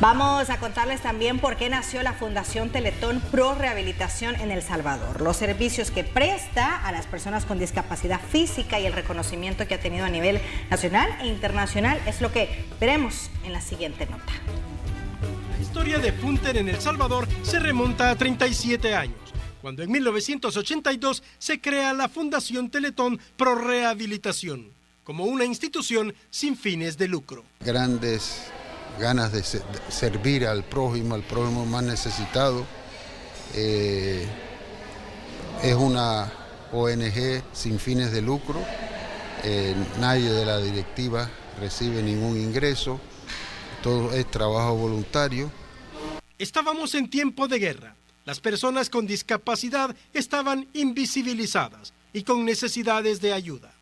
Vamos a contarles también por qué nació la Fundación Teletón Pro Rehabilitación en El Salvador, los servicios que presta a las personas con discapacidad física y el reconocimiento que ha tenido a nivel nacional e internacional es lo que veremos en la siguiente nota. La historia de Funter en El Salvador se remonta a 37 años, cuando en 1982 se crea la Fundación Teletón Pro Rehabilitación, como una institución sin fines de lucro. Grandes ganas de servir al prójimo más necesitado. Es una ONG sin fines de lucro. Nadie de la directiva recibe ningún ingreso. Todo es trabajo voluntario. Estábamos en tiempo de guerra. Las personas con discapacidad estaban invisibilizadas y con necesidades de ayuda.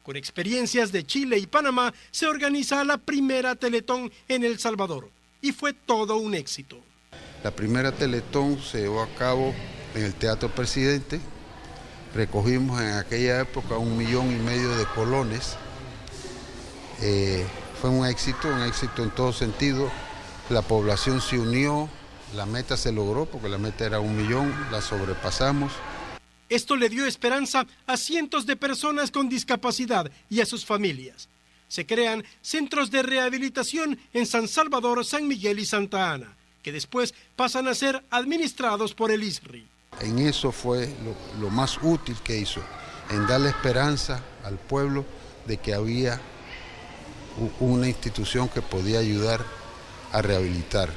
Con experiencias de Chile y Panamá, se organiza la primera Teletón en El Salvador y fue todo un éxito. La primera Teletón se llevó a cabo en el Teatro Presidente. Recogimos en aquella época 1,5 millones de colones. Fue un éxito en todo sentido. La población se unió, la meta se logró porque la meta era 1 millón, la sobrepasamos. Esto le dio esperanza a cientos de personas con discapacidad y a sus familias. Se crean centros de rehabilitación en San Salvador, San Miguel y Santa Ana, que después pasan a ser administrados por el ISRI. En eso fue lo más útil que hizo, en darle esperanza al pueblo de que había una institución que podía ayudar a rehabilitar.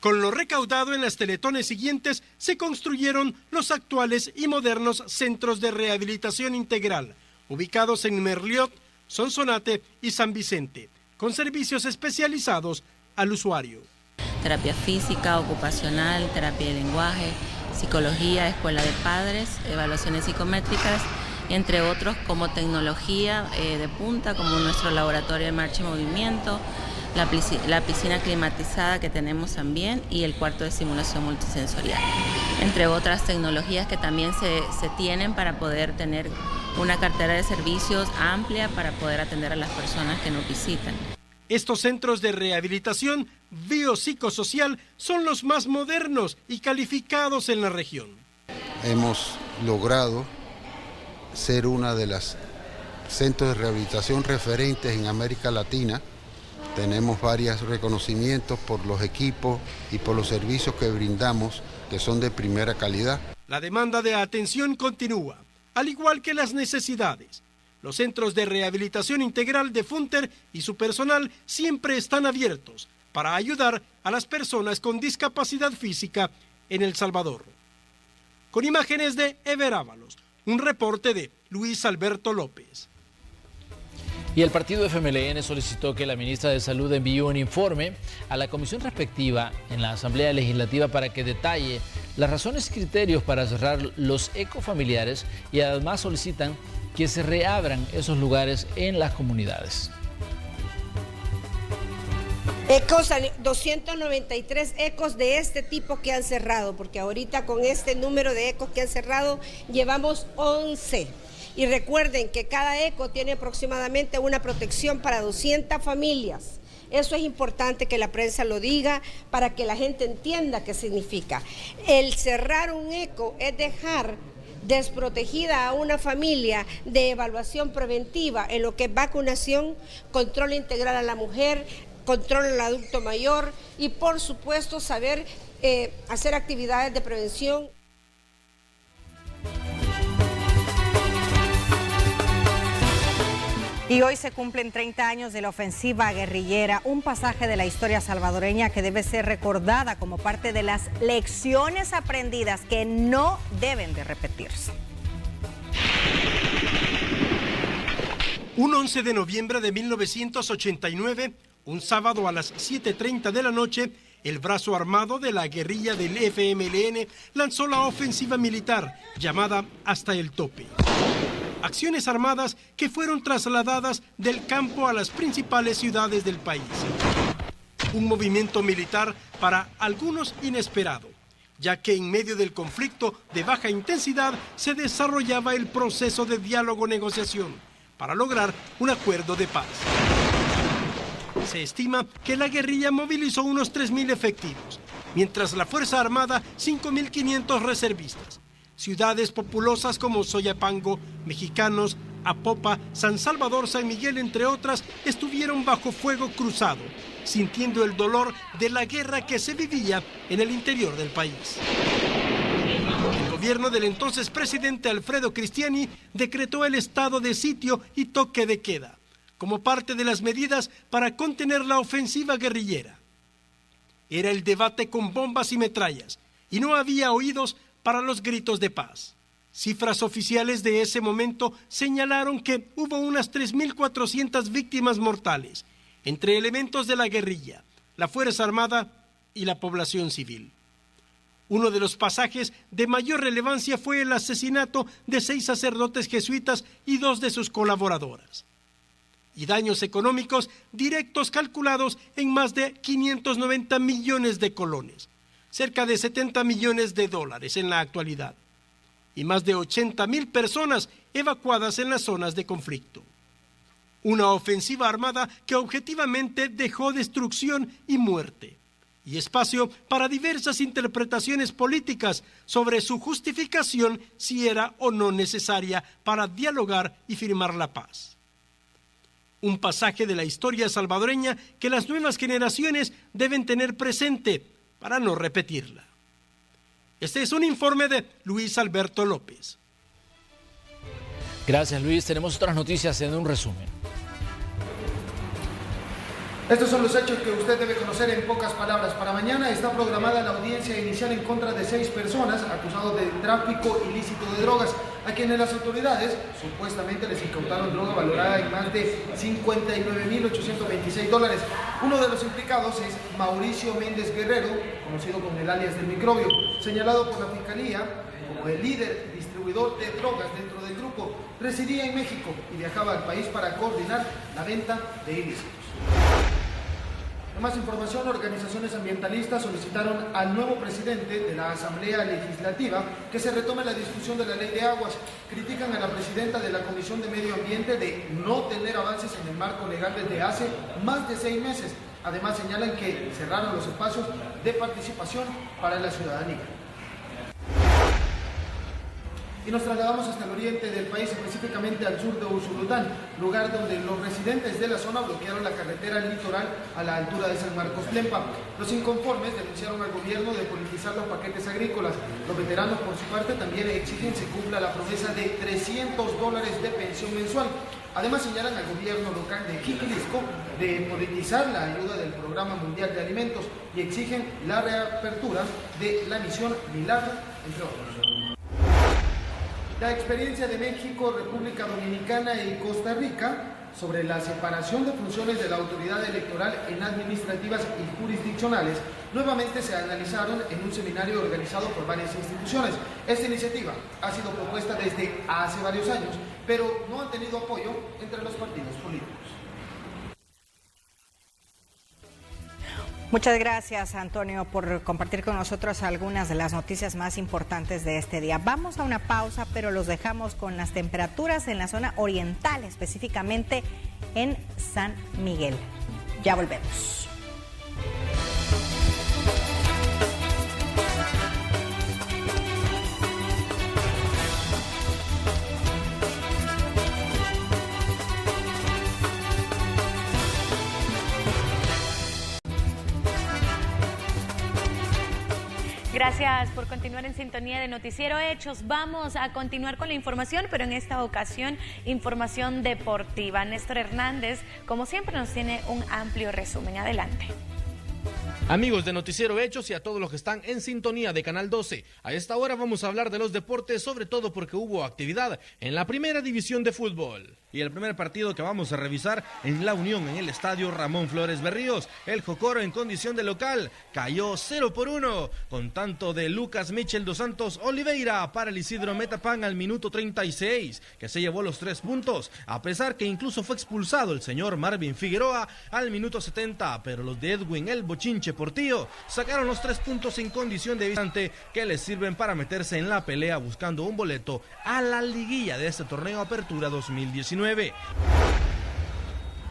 Con lo recaudado en las teletones siguientes se construyeron los actuales y modernos centros de rehabilitación integral, ubicados en Merliot, Sonsonate y San Vicente, con servicios especializados al usuario. Terapia física, ocupacional, terapia de lenguaje, psicología, escuela de padres, evaluaciones psicométricas, entre otros, como tecnología de punta, como nuestro laboratorio de marcha y movimiento, la piscina climatizada que tenemos también y el cuarto de simulación multisensorial, entre otras tecnologías que también se tienen para poder tener una cartera de servicios amplia para poder atender a las personas que nos visitan. Estos centros de rehabilitación biopsicosocial son los más modernos y calificados en la región. Hemos logrado ser una de las centros de rehabilitación referentes en América Latina. Tenemos varios reconocimientos por los equipos y por los servicios que brindamos, que son de primera calidad. La demanda de atención continúa, al igual que las necesidades. Los centros de rehabilitación integral de Funter y su personal siempre están abiertos para ayudar a las personas con discapacidad física en El Salvador. Con imágenes de Ever Ábalos, un reporte de Luis Alberto López. Y el partido FMLN solicitó que la ministra de Salud envíe un informe a la comisión respectiva en la Asamblea Legislativa para que detalle las razones y criterios para cerrar los ecofamiliares, y además solicitan que se reabran esos lugares en las comunidades. 293 ecos de este tipo que han cerrado, porque ahorita con este número de ecos que han cerrado llevamos 11. Y recuerden que cada eco tiene aproximadamente una protección para 200 familias. Eso es importante que la prensa lo diga para que la gente entienda qué significa. El cerrar un eco es dejar desprotegida a una familia de evaluación preventiva en lo que es vacunación, control integral a la mujer, control al adulto mayor y por supuesto saber hacer actividades de prevención. Y hoy se cumplen 30 años de la ofensiva guerrillera, un pasaje de la historia salvadoreña que debe ser recordada como parte de las lecciones aprendidas que no deben de repetirse. Un 11 de noviembre de 1989, un sábado a las 7:30 de la noche, el brazo armado de la guerrilla del FMLN lanzó la ofensiva militar llamada Hasta el Tope. Acciones armadas que fueron trasladadas del campo a las principales ciudades del país. Un movimiento militar para algunos inesperado, ya que en medio del conflicto de baja intensidad se desarrollaba el proceso de diálogo-negociación para lograr un acuerdo de paz. Se estima que la guerrilla movilizó unos 3.000 efectivos, mientras la Fuerza Armada 5.500 reservistas. Ciudades populosas como Soyapango, Mexicanos, Apopa, San Salvador, San Miguel, entre otras, estuvieron bajo fuego cruzado, sintiendo el dolor de la guerra que se vivía en el interior del país. El gobierno del entonces presidente Alfredo Cristiani decretó el estado de sitio y toque de queda, como parte de las medidas para contener la ofensiva guerrillera. Era el debate con bombas y metrallas, y no había oídos para los gritos de paz. Cifras oficiales de ese momento señalaron que hubo unas 3.400 víctimas mortales, entre elementos de la guerrilla, la Fuerza Armada y la población civil. Uno de los pasajes de mayor relevancia fue el asesinato de 6 sacerdotes jesuitas y 2 de sus colaboradoras. Y daños económicos directos calculados en más de 590 millones de colones, cerca de 70 millones de dólares en la actualidad, y más de 80.000 personas evacuadas en las zonas de conflicto. Una ofensiva armada que objetivamente dejó destrucción y muerte, y espacio para diversas interpretaciones políticas sobre su justificación, si era o no necesaria para dialogar y firmar la paz. Un pasaje de la historia salvadoreña que las nuevas generaciones deben tener presente para no repetirla. Este es un informe de Luis Alberto López. Gracias, Luis. Tenemos otras noticias en un resumen. Estos son los hechos que usted debe conocer en pocas palabras. Para mañana está programada la audiencia inicial en contra de 6 personas acusados de tráfico ilícito de drogas, a quienes las autoridades supuestamente les incautaron droga valorada en más de $59.826. Uno de los implicados es Mauricio Méndez Guerrero, conocido con el alias del Microbio, señalado por la Fiscalía como el líder distribuidor de drogas dentro del grupo. Residía en México y viajaba al país para coordinar la venta de ilícitos. Más información, organizaciones ambientalistas solicitaron al nuevo presidente de la Asamblea Legislativa que se retome la discusión de la ley de aguas. Critican a la presidenta de la Comisión de Medio Ambiente de no tener avances en el marco legal desde hace más de 6 meses. Además señalan que cerraron los espacios de participación para la ciudadanía. Y nos trasladamos hasta el oriente del país, específicamente al sur de Usulután, lugar donde los residentes de la zona bloquearon la carretera litoral a la altura de San Marcos Plempa. Los inconformes denunciaron al gobierno de politizar los paquetes agrícolas. Los veteranos, por su parte, también exigen se cumpla la promesa de $300 de pensión mensual. Además, señalan al gobierno local de Jiquilisco de politizar la ayuda del Programa Mundial de Alimentos y exigen la reapertura de la misión Milagro, entre otros. La experiencia de México, República Dominicana y Costa Rica sobre la separación de funciones de la autoridad electoral en administrativas y jurisdiccionales nuevamente se analizaron en un seminario organizado por varias instituciones. Esta iniciativa ha sido propuesta desde hace varios años, pero no ha tenido apoyo entre los partidos políticos. Muchas gracias, Antonio, por compartir con nosotros algunas de las noticias más importantes de este día. Vamos a una pausa, pero los dejamos con las temperaturas en la zona oriental, específicamente en San Miguel. Ya volvemos. Gracias por continuar en sintonía de Noticiero Hechos. Vamos a continuar con la información, pero en esta ocasión información deportiva. Néstor Hernández, como siempre, nos tiene un amplio resumen. Adelante. Amigos de Noticiero Hechos y a todos los que están en sintonía de Canal 12, a esta hora vamos a hablar de los deportes, sobre todo porque hubo actividad en la primera división de fútbol. Y el primer partido que vamos a revisar en La Unión, en el estadio Ramón Flores Berríos. El Jocoro, en condición de local, cayó 0-1 con tanto de Lucas Michel dos Santos Oliveira para el Isidro Metapán al minuto 36, que se llevó los 3 puntos, a pesar que incluso fue expulsado el señor Marvin Figueroa al minuto 70, pero los de Edwin El Bochinche Portillo sacaron los 3 puntos en condición de visitante, que les sirven para meterse en la pelea buscando un boleto a la liguilla de este torneo Apertura 2019.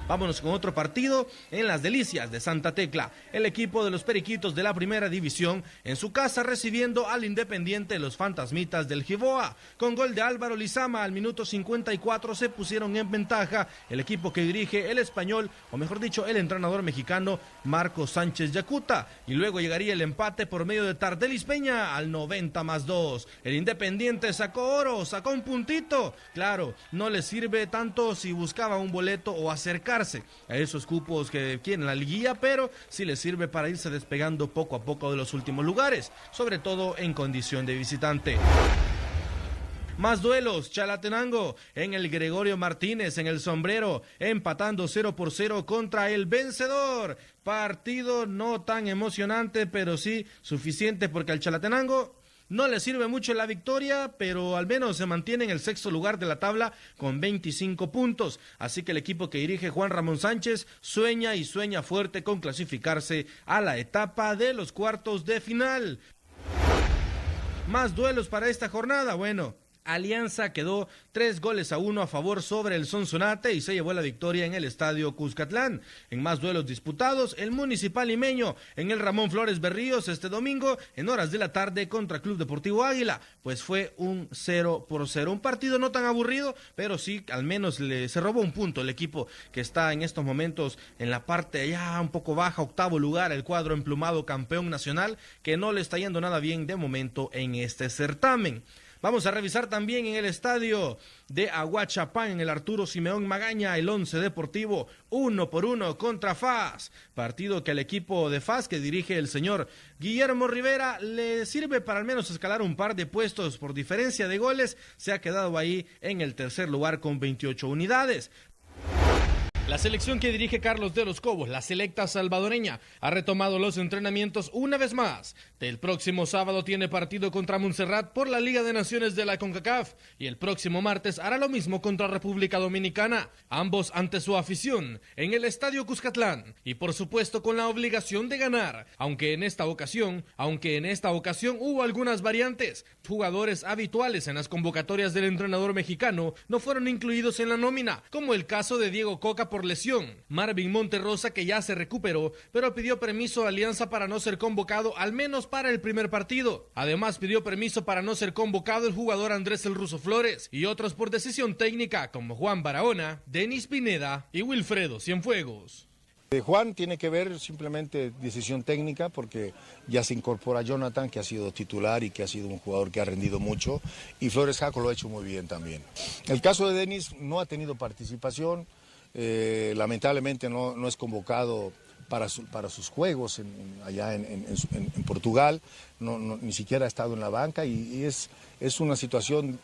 Vámonos con otro partido en Las Delicias de Santa Tecla. El equipo de los Periquitos de la primera división en su casa recibiendo al Independiente los Fantasmitas del Giboa. Con gol de Álvaro Lizama al minuto 54 se pusieron en ventaja el equipo que dirige el español, o mejor dicho, el entrenador mexicano Marco Sánchez Yacuta. Y luego llegaría el empate por medio de Tardelis Peña al 90+2. El Independiente sacó oro, sacó un puntito. Claro, no les sirve tanto si buscaba un boleto o acercar a esos cupos que quieren la liguilla, pero sí les sirve para irse despegando poco a poco de los últimos lugares, sobre todo en condición de visitante. Más duelos, Chalatenango en el Gregorio Martínez en el Sombrero, empatando 0-0 contra el vencedor. Partido no tan emocionante, pero sí suficiente porque al Chalatenango no le sirve mucho la victoria, pero al menos se mantiene en el 6º lugar de la tabla con 25 puntos. Así que el equipo que dirige Juan Ramón Sánchez sueña y sueña fuerte con clasificarse a la etapa de los cuartos de final. Más duelos para esta jornada, bueno. Alianza quedó 3-1 a favor sobre el Sonsonate y se llevó la victoria en el estadio Cuscatlán. En más duelos disputados, el Municipal Limeño en el Ramón Flores Berríos este domingo en horas de la tarde contra Club Deportivo Águila, pues fue un 0-0, un partido no tan aburrido, pero sí al menos se robó un punto el equipo que está en estos momentos en la parte ya un poco baja, 8º lugar, el cuadro emplumado campeón nacional, que no le está yendo nada bien de momento en este certamen. Vamos a revisar también en el estadio de Aguachapán, en el Arturo Simeón Magaña, el Once Deportivo 1-1 contra FAS. Partido que al equipo de FAS que dirige el señor Guillermo Rivera le sirve para al menos escalar un par de puestos por diferencia de goles. Se ha quedado ahí en el 3er lugar con 28 unidades. La selección que dirige Carlos de los Cobos, la selecta salvadoreña, ha retomado los entrenamientos una vez más. El próximo sábado tiene partido contra Montserrat por la Liga de Naciones de la CONCACAF y el próximo martes hará lo mismo contra República Dominicana, ambos ante su afición en el Estadio Cuscatlán y por supuesto con la obligación de ganar, aunque en esta ocasión hubo algunas variantes. Jugadores habituales en las convocatorias del entrenador mexicano no fueron incluidos en la nómina, como el caso de Diego Coca por lesión, Marvin Monterrosa, que ya se recuperó, pero pidió permiso a Alianza para no ser convocado al menos para el primer partido. Además pidió permiso para no ser convocado el jugador Andrés El Ruso Flores y otros por decisión técnica como Juan Barahona, Denis Pineda y Wilfredo Cienfuegos. Juan tiene que ver simplemente decisión técnica porque ya se incorpora Jonathan, que ha sido titular y que ha sido un jugador que ha rendido mucho, y Flores Jaco lo ha hecho muy bien también. El caso de Denis no ha tenido participación, lamentablemente no es convocado para sus juegos allá en Portugal, ni siquiera ha estado en la banca y es una situación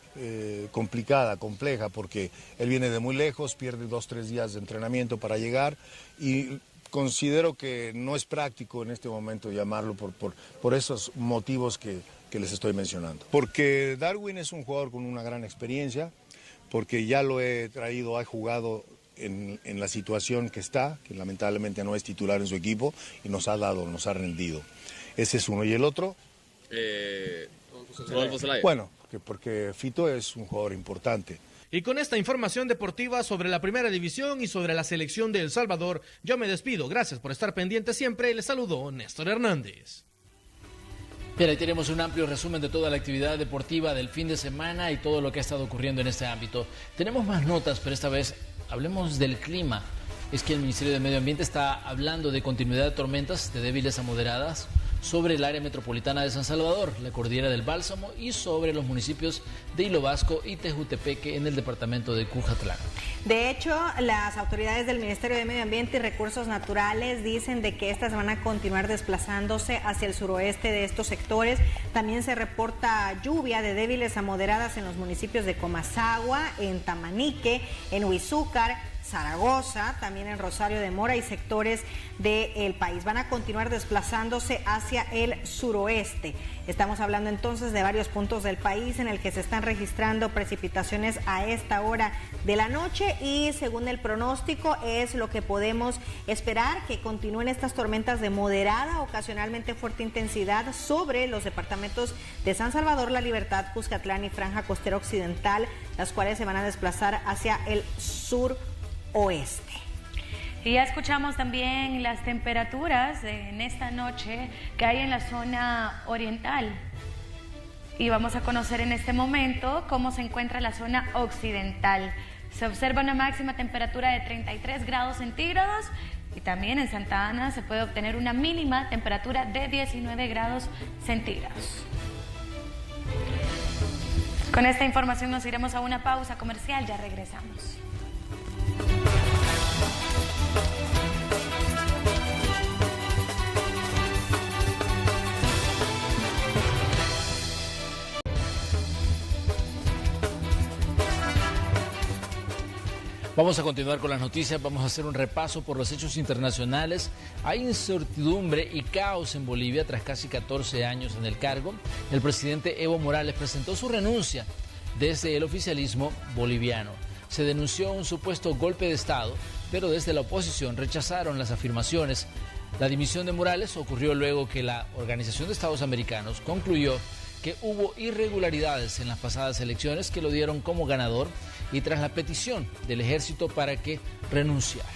complicada, compleja, porque él viene de muy lejos, pierde 2-3 días de entrenamiento para llegar y considero que no es práctico en este momento llamarlo por esos motivos que les estoy mencionando. Porque Darwin es un jugador con una gran experiencia, porque ya lo he traído, ha jugado en la situación que está, que lamentablemente no es titular en su equipo y nos ha rendido. Ese es uno. ¿Y el otro? Rodolfo Zelaya. Bueno, porque Fito es un jugador importante. Y con esta información deportiva sobre la primera división y sobre la selección de El Salvador, yo me despido. Gracias por estar pendiente siempre. Les saludo Néstor Hernández. Bien, ahí tenemos un amplio resumen de toda la actividad deportiva del fin de semana y todo lo que ha estado ocurriendo en este ámbito. Tenemos más notas, pero esta vez hablemos del clima. Es que el Ministerio de Medio Ambiente está hablando de continuidad de tormentas de débiles a moderadas sobre el área metropolitana de San Salvador, la cordillera del Bálsamo y sobre los municipios de Hilo Vasco y Tejutepeque en el departamento de Cujatlán. De hecho, las autoridades del Ministerio de Medio Ambiente y Recursos Naturales dicen de que estas van a continuar desplazándose hacia el suroeste de estos sectores. También se reporta lluvia de débiles a moderadas en los municipios de Comasagua, en Tamanique, en Huizúcar, Zaragoza, también en Rosario de Mora y sectores del país. Van a continuar desplazándose hacia el suroeste. Estamos hablando entonces de varios puntos del país en el que se están registrando precipitaciones a esta hora de la noche y según el pronóstico es lo que podemos esperar, que continúen estas tormentas de moderada, ocasionalmente fuerte intensidad sobre los departamentos de San Salvador, La Libertad, Cuscatlán y Franja Costera Occidental, las cuales se van a desplazar hacia el sur oeste. Y ya escuchamos también las temperaturas en esta noche que hay en la zona oriental. Y vamos a conocer en este momento cómo se encuentra la zona occidental. Se observa una máxima temperatura de 33 grados centígrados y también en Santa Ana se puede obtener una mínima temperatura de 19 grados centígrados. Con esta información nos iremos a una pausa comercial, ya regresamos. Vamos a continuar con las noticias, vamos a hacer un repaso por los hechos internacionales. Hay incertidumbre y caos en Bolivia tras casi 14 años en el cargo. El presidente Evo Morales presentó su renuncia desde el oficialismo boliviano. Se denunció un supuesto golpe de Estado, pero desde la oposición rechazaron las afirmaciones. La dimisión de Morales ocurrió luego que la Organización de Estados Americanos concluyó que hubo irregularidades en las pasadas elecciones que lo dieron como ganador y tras la petición del ejército para que renunciara.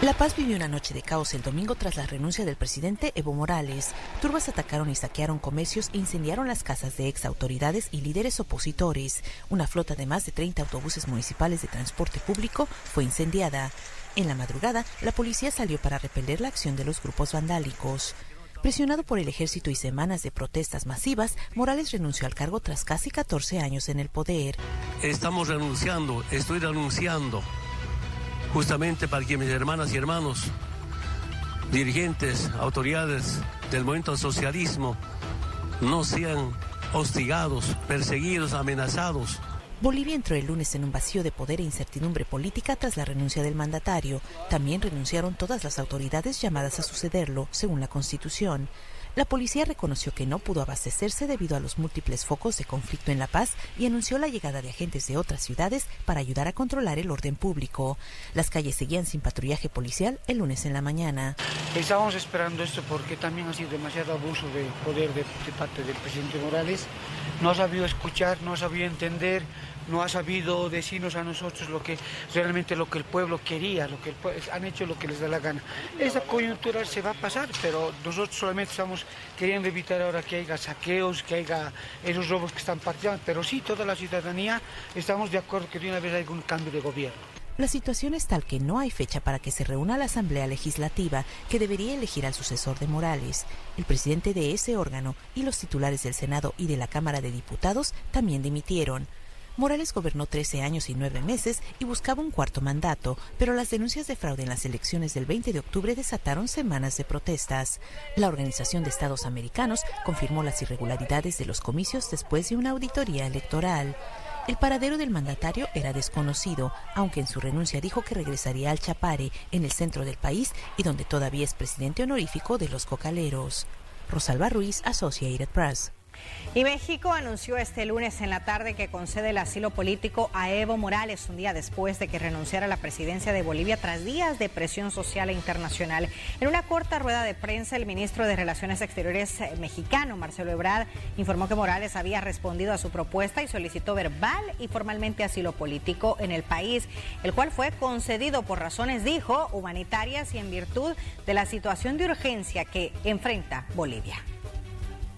La Paz vivió una noche de caos el domingo tras la renuncia del presidente Evo Morales. Turbas atacaron y saquearon comercios e incendiaron las casas de ex autoridades y líderes opositores. Una flota de más de 30 autobuses municipales de transporte público fue incendiada. En la madrugada, la policía salió para repeler la acción de los grupos vandálicos. Presionado por el ejército y semanas de protestas masivas, Morales renunció al cargo tras casi 14 años en el poder. Estoy renunciando, justamente para que mis hermanas y hermanos, dirigentes, autoridades del movimiento socialismo, no sean hostigados, perseguidos, amenazados. Bolivia entró el lunes en un vacío de poder e incertidumbre política tras la renuncia del mandatario. También renunciaron todas las autoridades llamadas a sucederlo, según la Constitución. La policía reconoció que no pudo abastecerse debido a los múltiples focos de conflicto en La Paz y anunció la llegada de agentes de otras ciudades para ayudar a controlar el orden público. Las calles seguían sin patrullaje policial el lunes en la mañana. Estábamos esperando esto porque también ha sido demasiado abuso de poder de parte del presidente Morales. No ha sabido escuchar, no ha sabido entender, no ha sabido decirnos a nosotros lo que realmente lo que el pueblo quería, han hecho lo que les da la gana. Esa coyuntura se va a pasar, pero nosotros solamente estamos queriendo evitar ahora que haya saqueos, que haya esos robos que están participando, pero sí, toda la ciudadanía estamos de acuerdo que de una vez hay un cambio de gobierno. La situación es tal que no hay fecha para que se reúna la Asamblea Legislativa, que debería elegir al sucesor de Morales. El presidente de ese órgano y los titulares del Senado y de la Cámara de Diputados también dimitieron. Morales gobernó 13 años y 9 meses y buscaba un cuarto mandato, pero las denuncias de fraude en las elecciones del 20 de octubre desataron semanas de protestas. La Organización de Estados Americanos confirmó las irregularidades de los comicios después de una auditoría electoral. El paradero del mandatario era desconocido, aunque en su renuncia dijo que regresaría al Chapare, en el centro del país y donde todavía es presidente honorífico de los Cocaleros. Rosalba Ruiz, Associated Press. Y México anunció este lunes en la tarde que concede el asilo político a Evo Morales, un día después de que renunciara a la presidencia de Bolivia tras días de presión social e internacional. En una corta rueda de prensa, el ministro de Relaciones Exteriores mexicano, Marcelo Ebrard, informó que Morales había respondido a su propuesta y solicitó verbal y formalmente asilo político en el país, el cual fue concedido por razones, dijo, humanitarias y en virtud de la situación de urgencia que enfrenta Bolivia.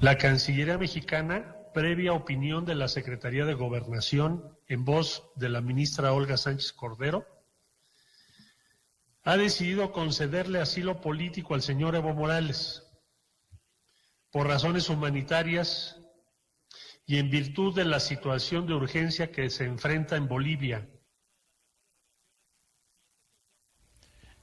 La Cancillería mexicana, previa opinión de la Secretaría de Gobernación en voz de la ministra Olga Sánchez Cordero, ha decidido concederle asilo político al señor Evo Morales, por razones humanitarias y en virtud de la situación de urgencia que se enfrenta en Bolivia.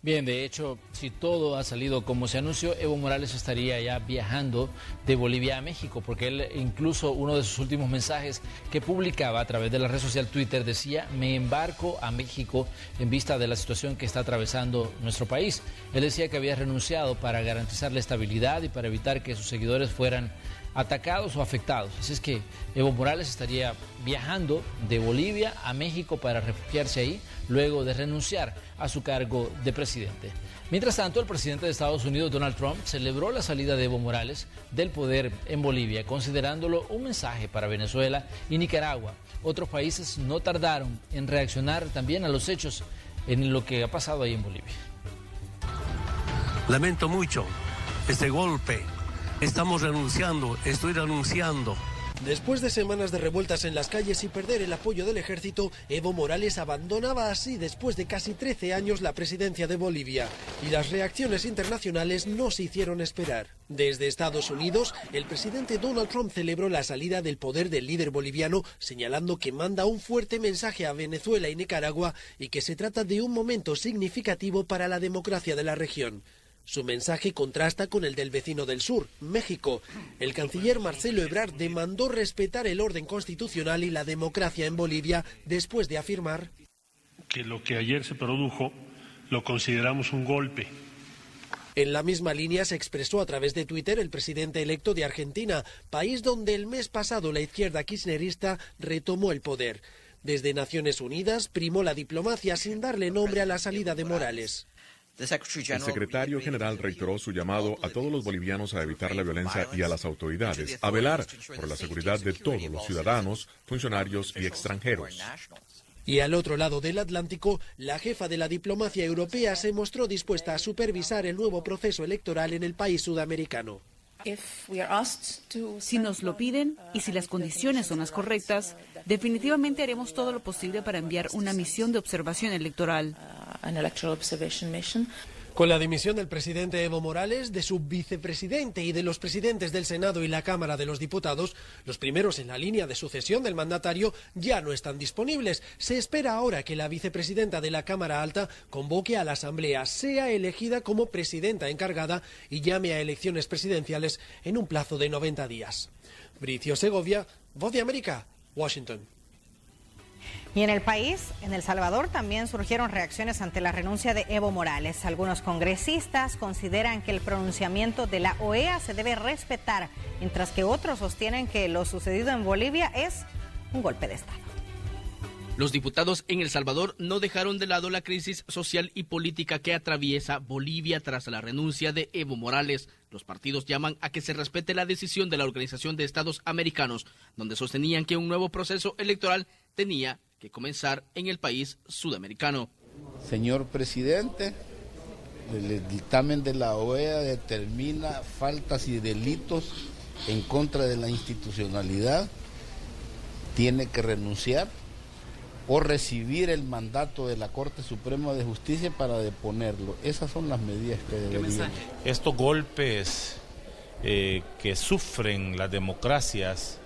Bien, de hecho, si todo ha salido como se anunció, Evo Morales estaría ya viajando de Bolivia a México, porque él incluso uno de sus últimos mensajes que publicaba a través de la red social Twitter decía: me embarco a México en vista de la situación que está atravesando nuestro país. Él decía que había renunciado para garantizar la estabilidad y para evitar que sus seguidores fueran atacados o afectados. Así es que Evo Morales estaría viajando de Bolivia a México para refugiarse ahí, luego de renunciar a su cargo de presidente. Mientras tanto, el presidente de Estados Unidos, Donald Trump, celebró la salida de Evo Morales del poder en Bolivia, considerándolo un mensaje para Venezuela y Nicaragua. Otros países no tardaron en reaccionar también a los hechos en lo que ha pasado ahí en Bolivia. Lamento mucho este golpe. Estamos renunciando, estoy renunciando. Después de semanas de revueltas en las calles y perder el apoyo del ejército, Evo Morales abandonaba así después de casi 13 años la presidencia de Bolivia. Y las reacciones internacionales no se hicieron esperar. Desde Estados Unidos, el presidente Donald Trump celebró la salida del poder del líder boliviano, señalando que manda un fuerte mensaje a Venezuela y Nicaragua y que se trata de un momento significativo para la democracia de la región. Su mensaje contrasta con el del vecino del sur, México. El canciller Marcelo Ebrard demandó respetar el orden constitucional y la democracia en Bolivia después de afirmar que lo que ayer se produjo lo consideramos un golpe. En la misma línea se expresó a través de Twitter el presidente electo de Argentina, país donde el mes pasado la izquierda kirchnerista retomó el poder. Desde Naciones Unidas primó la diplomacia sin darle nombre a la salida de Morales. El secretario general reiteró su llamado a todos los bolivianos a evitar la violencia y a las autoridades a velar por la seguridad de todos los ciudadanos, funcionarios y extranjeros. Y al otro lado del Atlántico, la jefa de la diplomacia europea se mostró dispuesta a supervisar el nuevo proceso electoral en el país sudamericano. Si nos lo piden y si las condiciones son las correctas, definitivamente haremos todo lo posible para enviar una misión de observación electoral. Con la dimisión del presidente Evo Morales, de su vicepresidente y de los presidentes del Senado y la Cámara de los Diputados, los primeros en la línea de sucesión del mandatario ya no están disponibles. Se espera ahora que la vicepresidenta de la Cámara Alta convoque a la Asamblea, sea elegida como presidenta encargada y llame a elecciones presidenciales en un plazo de 90 días. Bricio Segovia, Voz de América, Washington. Y en el país, en El Salvador, también surgieron reacciones ante la renuncia de Evo Morales. Algunos congresistas consideran que el pronunciamiento de la OEA se debe respetar, mientras que otros sostienen que lo sucedido en Bolivia es un golpe de Estado. Los diputados en El Salvador no dejaron de lado la crisis social y política que atraviesa Bolivia tras la renuncia de Evo Morales. Los partidos llaman a que se respete la decisión de la Organización de Estados Americanos, donde sostenían que un nuevo proceso electoral tenía que comenzar en el país sudamericano. Señor presidente, el dictamen de la OEA determina faltas y delitos en contra de la institucionalidad. Tiene que renunciar o recibir el mandato de la Corte Suprema de Justicia para deponerlo. Esas son las medidas que deberían. Estos golpes que sufren las democracias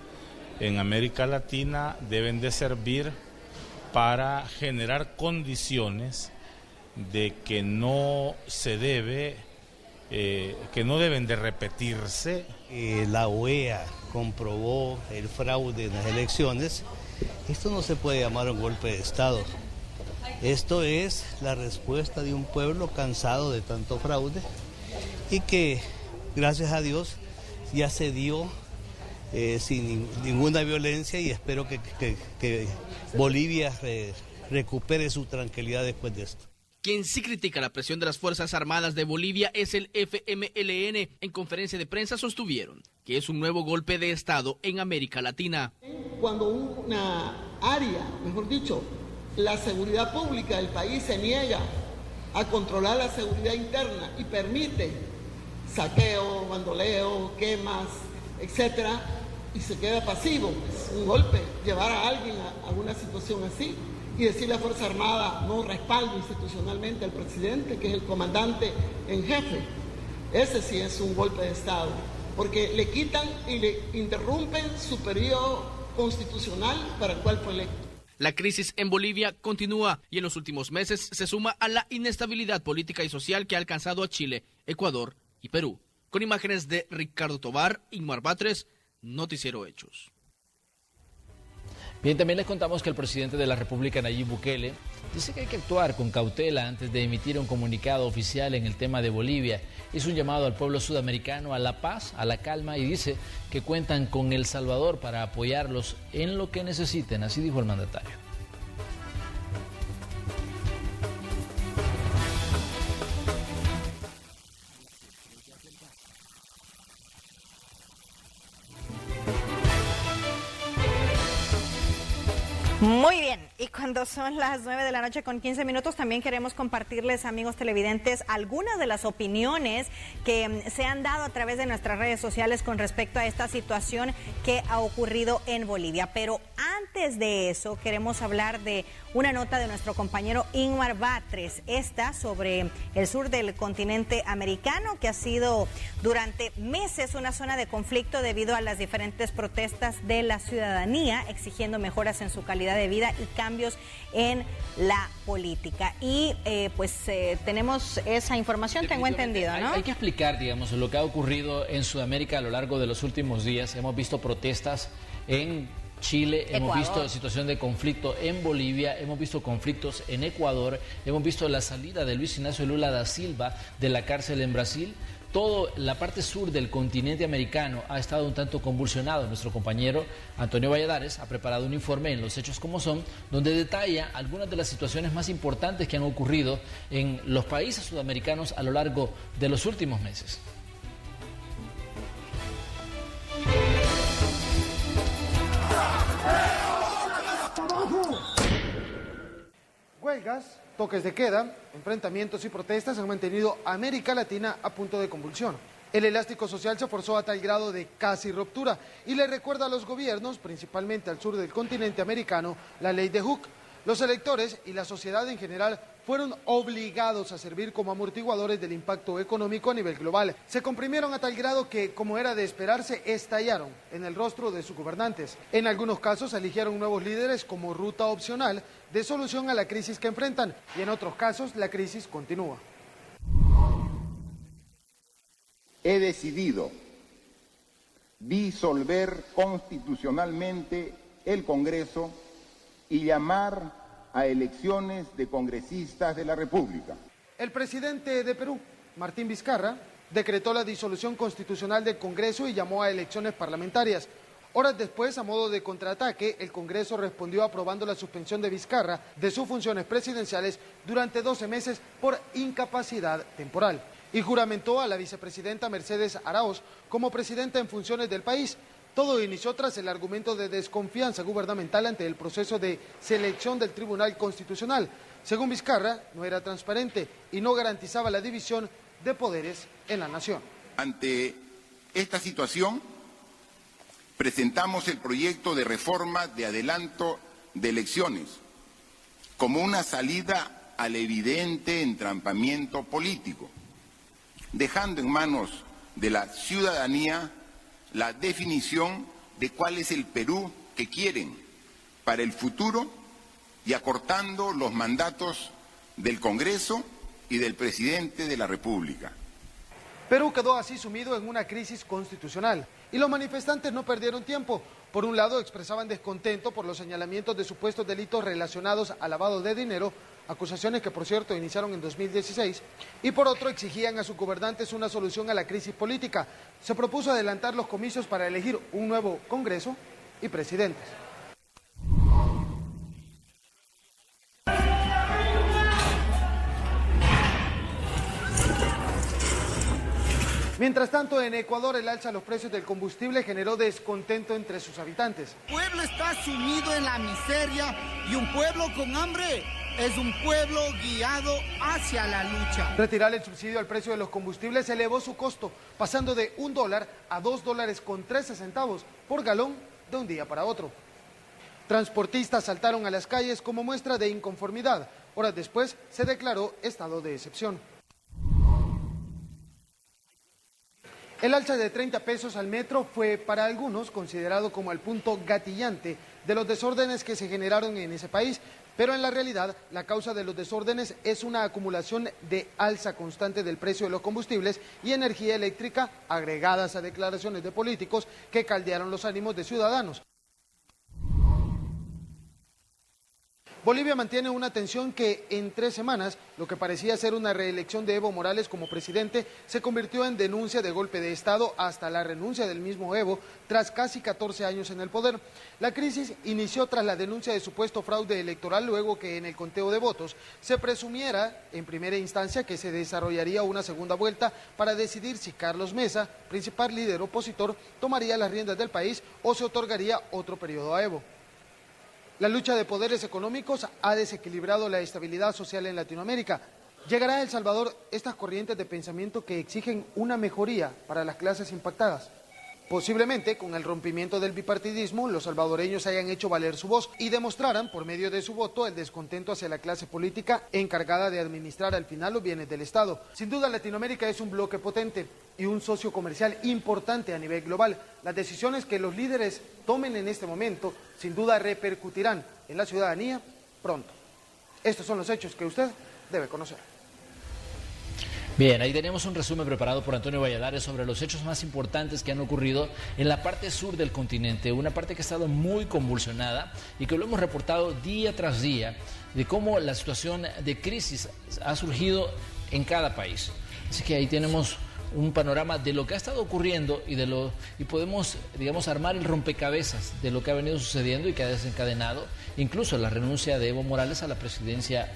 en América Latina deben de servir para generar condiciones de que no se debe, que no deben de repetirse. La OEA comprobó el fraude en las elecciones. Esto no se puede llamar un golpe de Estado. Esto es la respuesta de un pueblo cansado de tanto fraude y que, gracias a Dios, ya se dio sin ninguna violencia y espero que Bolivia recupere su tranquilidad después de esto. Quien sí critica la presión de las Fuerzas Armadas de Bolivia es el FMLN. En conferencia de prensa sostuvieron que es un nuevo golpe de Estado en América Latina. Cuando una área, mejor dicho, la seguridad pública del país se niega a controlar la seguridad interna y permite saqueo, bandoleo, quemas, etcétera, y se queda pasivo, es un golpe llevar a alguien a una situación así. Y decir la Fuerza Armada no respalda institucionalmente al presidente, que es el comandante en jefe. Ese sí es un golpe de Estado. porque le quitan y le interrumpen su periodo constitucional para el cual fue electo. La crisis en Bolivia continúa y en los últimos meses se suma a la inestabilidad política y social que ha alcanzado a Chile, Ecuador y Perú. Con imágenes de Ricardo Tobar, Ingmar Batres, Noticiero Hechos. Bien, también les contamos que el presidente de la República, Nayib Bukele, dice que hay que actuar con cautela antes de emitir un comunicado oficial en el tema de Bolivia. Hizo un llamado al pueblo sudamericano a la paz, a la calma y dice que cuentan con El Salvador para apoyarlos en lo que necesiten. Así dijo el mandatario. Muy bien, y cuando son las 9 de la noche con 15 minutos también queremos compartirles, amigos televidentes, algunas de las opiniones que se han dado a través de nuestras redes sociales con respecto a esta situación que ha ocurrido en Bolivia. Pero antes de eso queremos hablar de una nota de nuestro compañero Ingmar Batres, esta sobre el sur del continente americano, que ha sido durante meses una zona de conflicto debido a las diferentes protestas de la ciudadanía exigiendo mejoras en su calidad de vida y cambios en la política. Y tenemos esa información, tengo entendido, ¿no? Hay que explicar, digamos, lo que ha ocurrido en Sudamérica a lo largo de los últimos días. Hemos visto protestas en Chile, Ecuador. Hemos visto situación de conflicto en Bolivia, hemos visto conflictos en Ecuador, hemos visto la salida de Luis Ignacio Lula da Silva de la cárcel en Brasil. Toda la parte sur del continente americano ha estado un tanto convulsionado. Nuestro compañero Antonio Valladares ha preparado un informe en Los Hechos Como Son, donde detalla algunas de las situaciones más importantes que han ocurrido en los países sudamericanos a lo largo de los últimos meses. Huelgas, toques de queda, enfrentamientos y protestas han mantenido a América Latina a punto de convulsión. El elástico social se forzó a tal grado de casi ruptura y le recuerda a los gobiernos, principalmente al sur del continente americano, la ley de Hooke. Los electores y la sociedad en general fueron obligados a servir como amortiguadores del impacto económico a nivel global. Se comprimieron a tal grado que, como era de esperarse, estallaron en el rostro de sus gobernantes. En algunos casos eligieron nuevos líderes como ruta opcional de solución a la crisis que enfrentan, y en otros casos la crisis continúa. He decidido disolver constitucionalmente el Congreso y llamar a elecciones de congresistas de la República. El presidente de Perú, Martín Vizcarra, decretó la disolución constitucional del Congreso y llamó a elecciones parlamentarias. Horas después, a modo de contraataque, el Congreso respondió aprobando la suspensión de Vizcarra de sus funciones presidenciales durante 12 meses por incapacidad temporal y juramentó a la vicepresidenta Mercedes Araoz como presidenta en funciones del país. Todo inició tras el argumento de desconfianza gubernamental ante el proceso de selección del Tribunal Constitucional. Según Vizcarra, no era transparente y no garantizaba la división de poderes en la nación. Ante esta situación, presentamos el proyecto de reforma de adelanto de elecciones como una salida al evidente entrampamiento político, dejando en manos de la ciudadanía la definición de cuál es el Perú que quieren para el futuro y acortando los mandatos del Congreso y del Presidente de la República. Perú quedó así sumido en una crisis constitucional y los manifestantes no perdieron tiempo. Por un lado, expresaban descontento por los señalamientos de supuestos delitos relacionados al lavado de dinero, acusaciones que, por cierto, iniciaron en 2016, y por otro, exigían a sus gobernantes una solución a la crisis política. Se propuso adelantar los comicios para elegir un nuevo Congreso y presidentes. Mientras tanto, en Ecuador, el alza de los precios del combustible generó descontento entre sus habitantes. El pueblo está sumido en la miseria y un pueblo con hambre es un pueblo guiado hacia la lucha. Retirar el subsidio al precio de los combustibles elevó su costo, pasando de $1 a $2.13 por galón de un día para otro. Transportistas saltaron a las calles como muestra de inconformidad. Horas después se declaró estado de excepción. El alza de 30 pesos al metro fue para algunos considerado como el punto gatillante de los desórdenes que se generaron en ese país, pero en la realidad la causa de los desórdenes es una acumulación de alza constante del precio de los combustibles y energía eléctrica agregadas a declaraciones de políticos que caldearon los ánimos de ciudadanos. Bolivia mantiene una tensión que en 3 semanas, lo que parecía ser una reelección de Evo Morales como presidente, se convirtió en denuncia de golpe de Estado hasta la renuncia del mismo Evo tras casi 14 años en el poder. La crisis inició tras la denuncia de supuesto fraude electoral, luego que en el conteo de votos se presumiera en primera instancia que se desarrollaría una segunda vuelta para decidir si Carlos Mesa, principal líder opositor, tomaría las riendas del país o se otorgaría otro periodo a Evo. La lucha de poderes económicos ha desequilibrado la estabilidad social en Latinoamérica. ¿Llegará a El Salvador estas corrientes de pensamiento que exigen una mejoría para las clases impactadas? Posiblemente, con el rompimiento del bipartidismo, los salvadoreños hayan hecho valer su voz y demostraran, por medio de su voto, el descontento hacia la clase política encargada de administrar al final los bienes del Estado. Sin duda, Latinoamérica es un bloque potente y un socio comercial importante a nivel global. Las decisiones que los líderes tomen en este momento, sin duda, repercutirán en la ciudadanía pronto. Estos son los hechos que usted debe conocer. Bien, ahí tenemos un resumen preparado por Antonio Valladares sobre los hechos más importantes que han ocurrido en la parte sur del continente, una parte que ha estado muy convulsionada y que lo hemos reportado día tras día, de cómo la situación de crisis ha surgido en cada país. Así que ahí tenemos un panorama de lo que ha estado ocurriendo y podemos, digamos, armar el rompecabezas de lo que ha venido sucediendo y que ha desencadenado incluso la renuncia de Evo Morales a la presidencia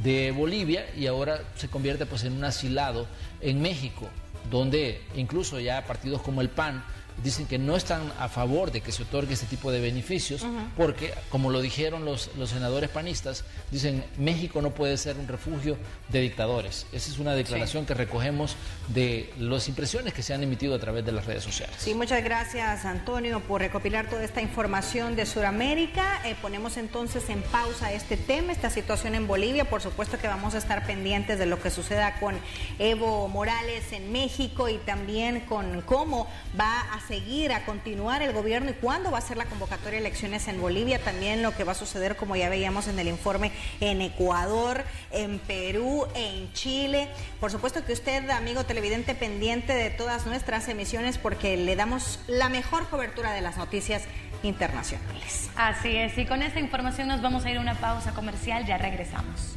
de Bolivia, y ahora se convierte pues en un asilado en México, donde incluso ya partidos como el PAN dicen que no están a favor de que se otorgue este tipo de beneficios, porque, como lo dijeron los senadores panistas, dicen México no puede ser un refugio de dictadores. Esa es una declaración que recogemos de las impresiones que se han emitido a través de las redes sociales. Sí, muchas gracias, Antonio, por recopilar toda esta información de Sudamérica. Ponemos entonces en pausa este tema, esta situación en Bolivia. Por supuesto que vamos a estar pendientes de lo que suceda con Evo Morales en México y también con cómo va a seguir, a continuar el gobierno y cuándo va a ser la convocatoria de elecciones en Bolivia, también lo que va a suceder, como ya veíamos en el informe, en Ecuador, en Perú, en Chile. Por supuesto que usted, amigo televidente, pendiente de todas nuestras emisiones porque le damos la mejor cobertura de las noticias internacionales. Así es, y con esta información nos vamos a ir a una pausa comercial, ya regresamos.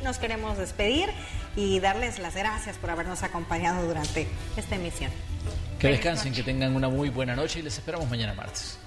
Nos queremos despedir y darles las gracias por habernos acompañado durante esta emisión. Que descansen, que tengan una muy buena noche y les esperamos mañana martes.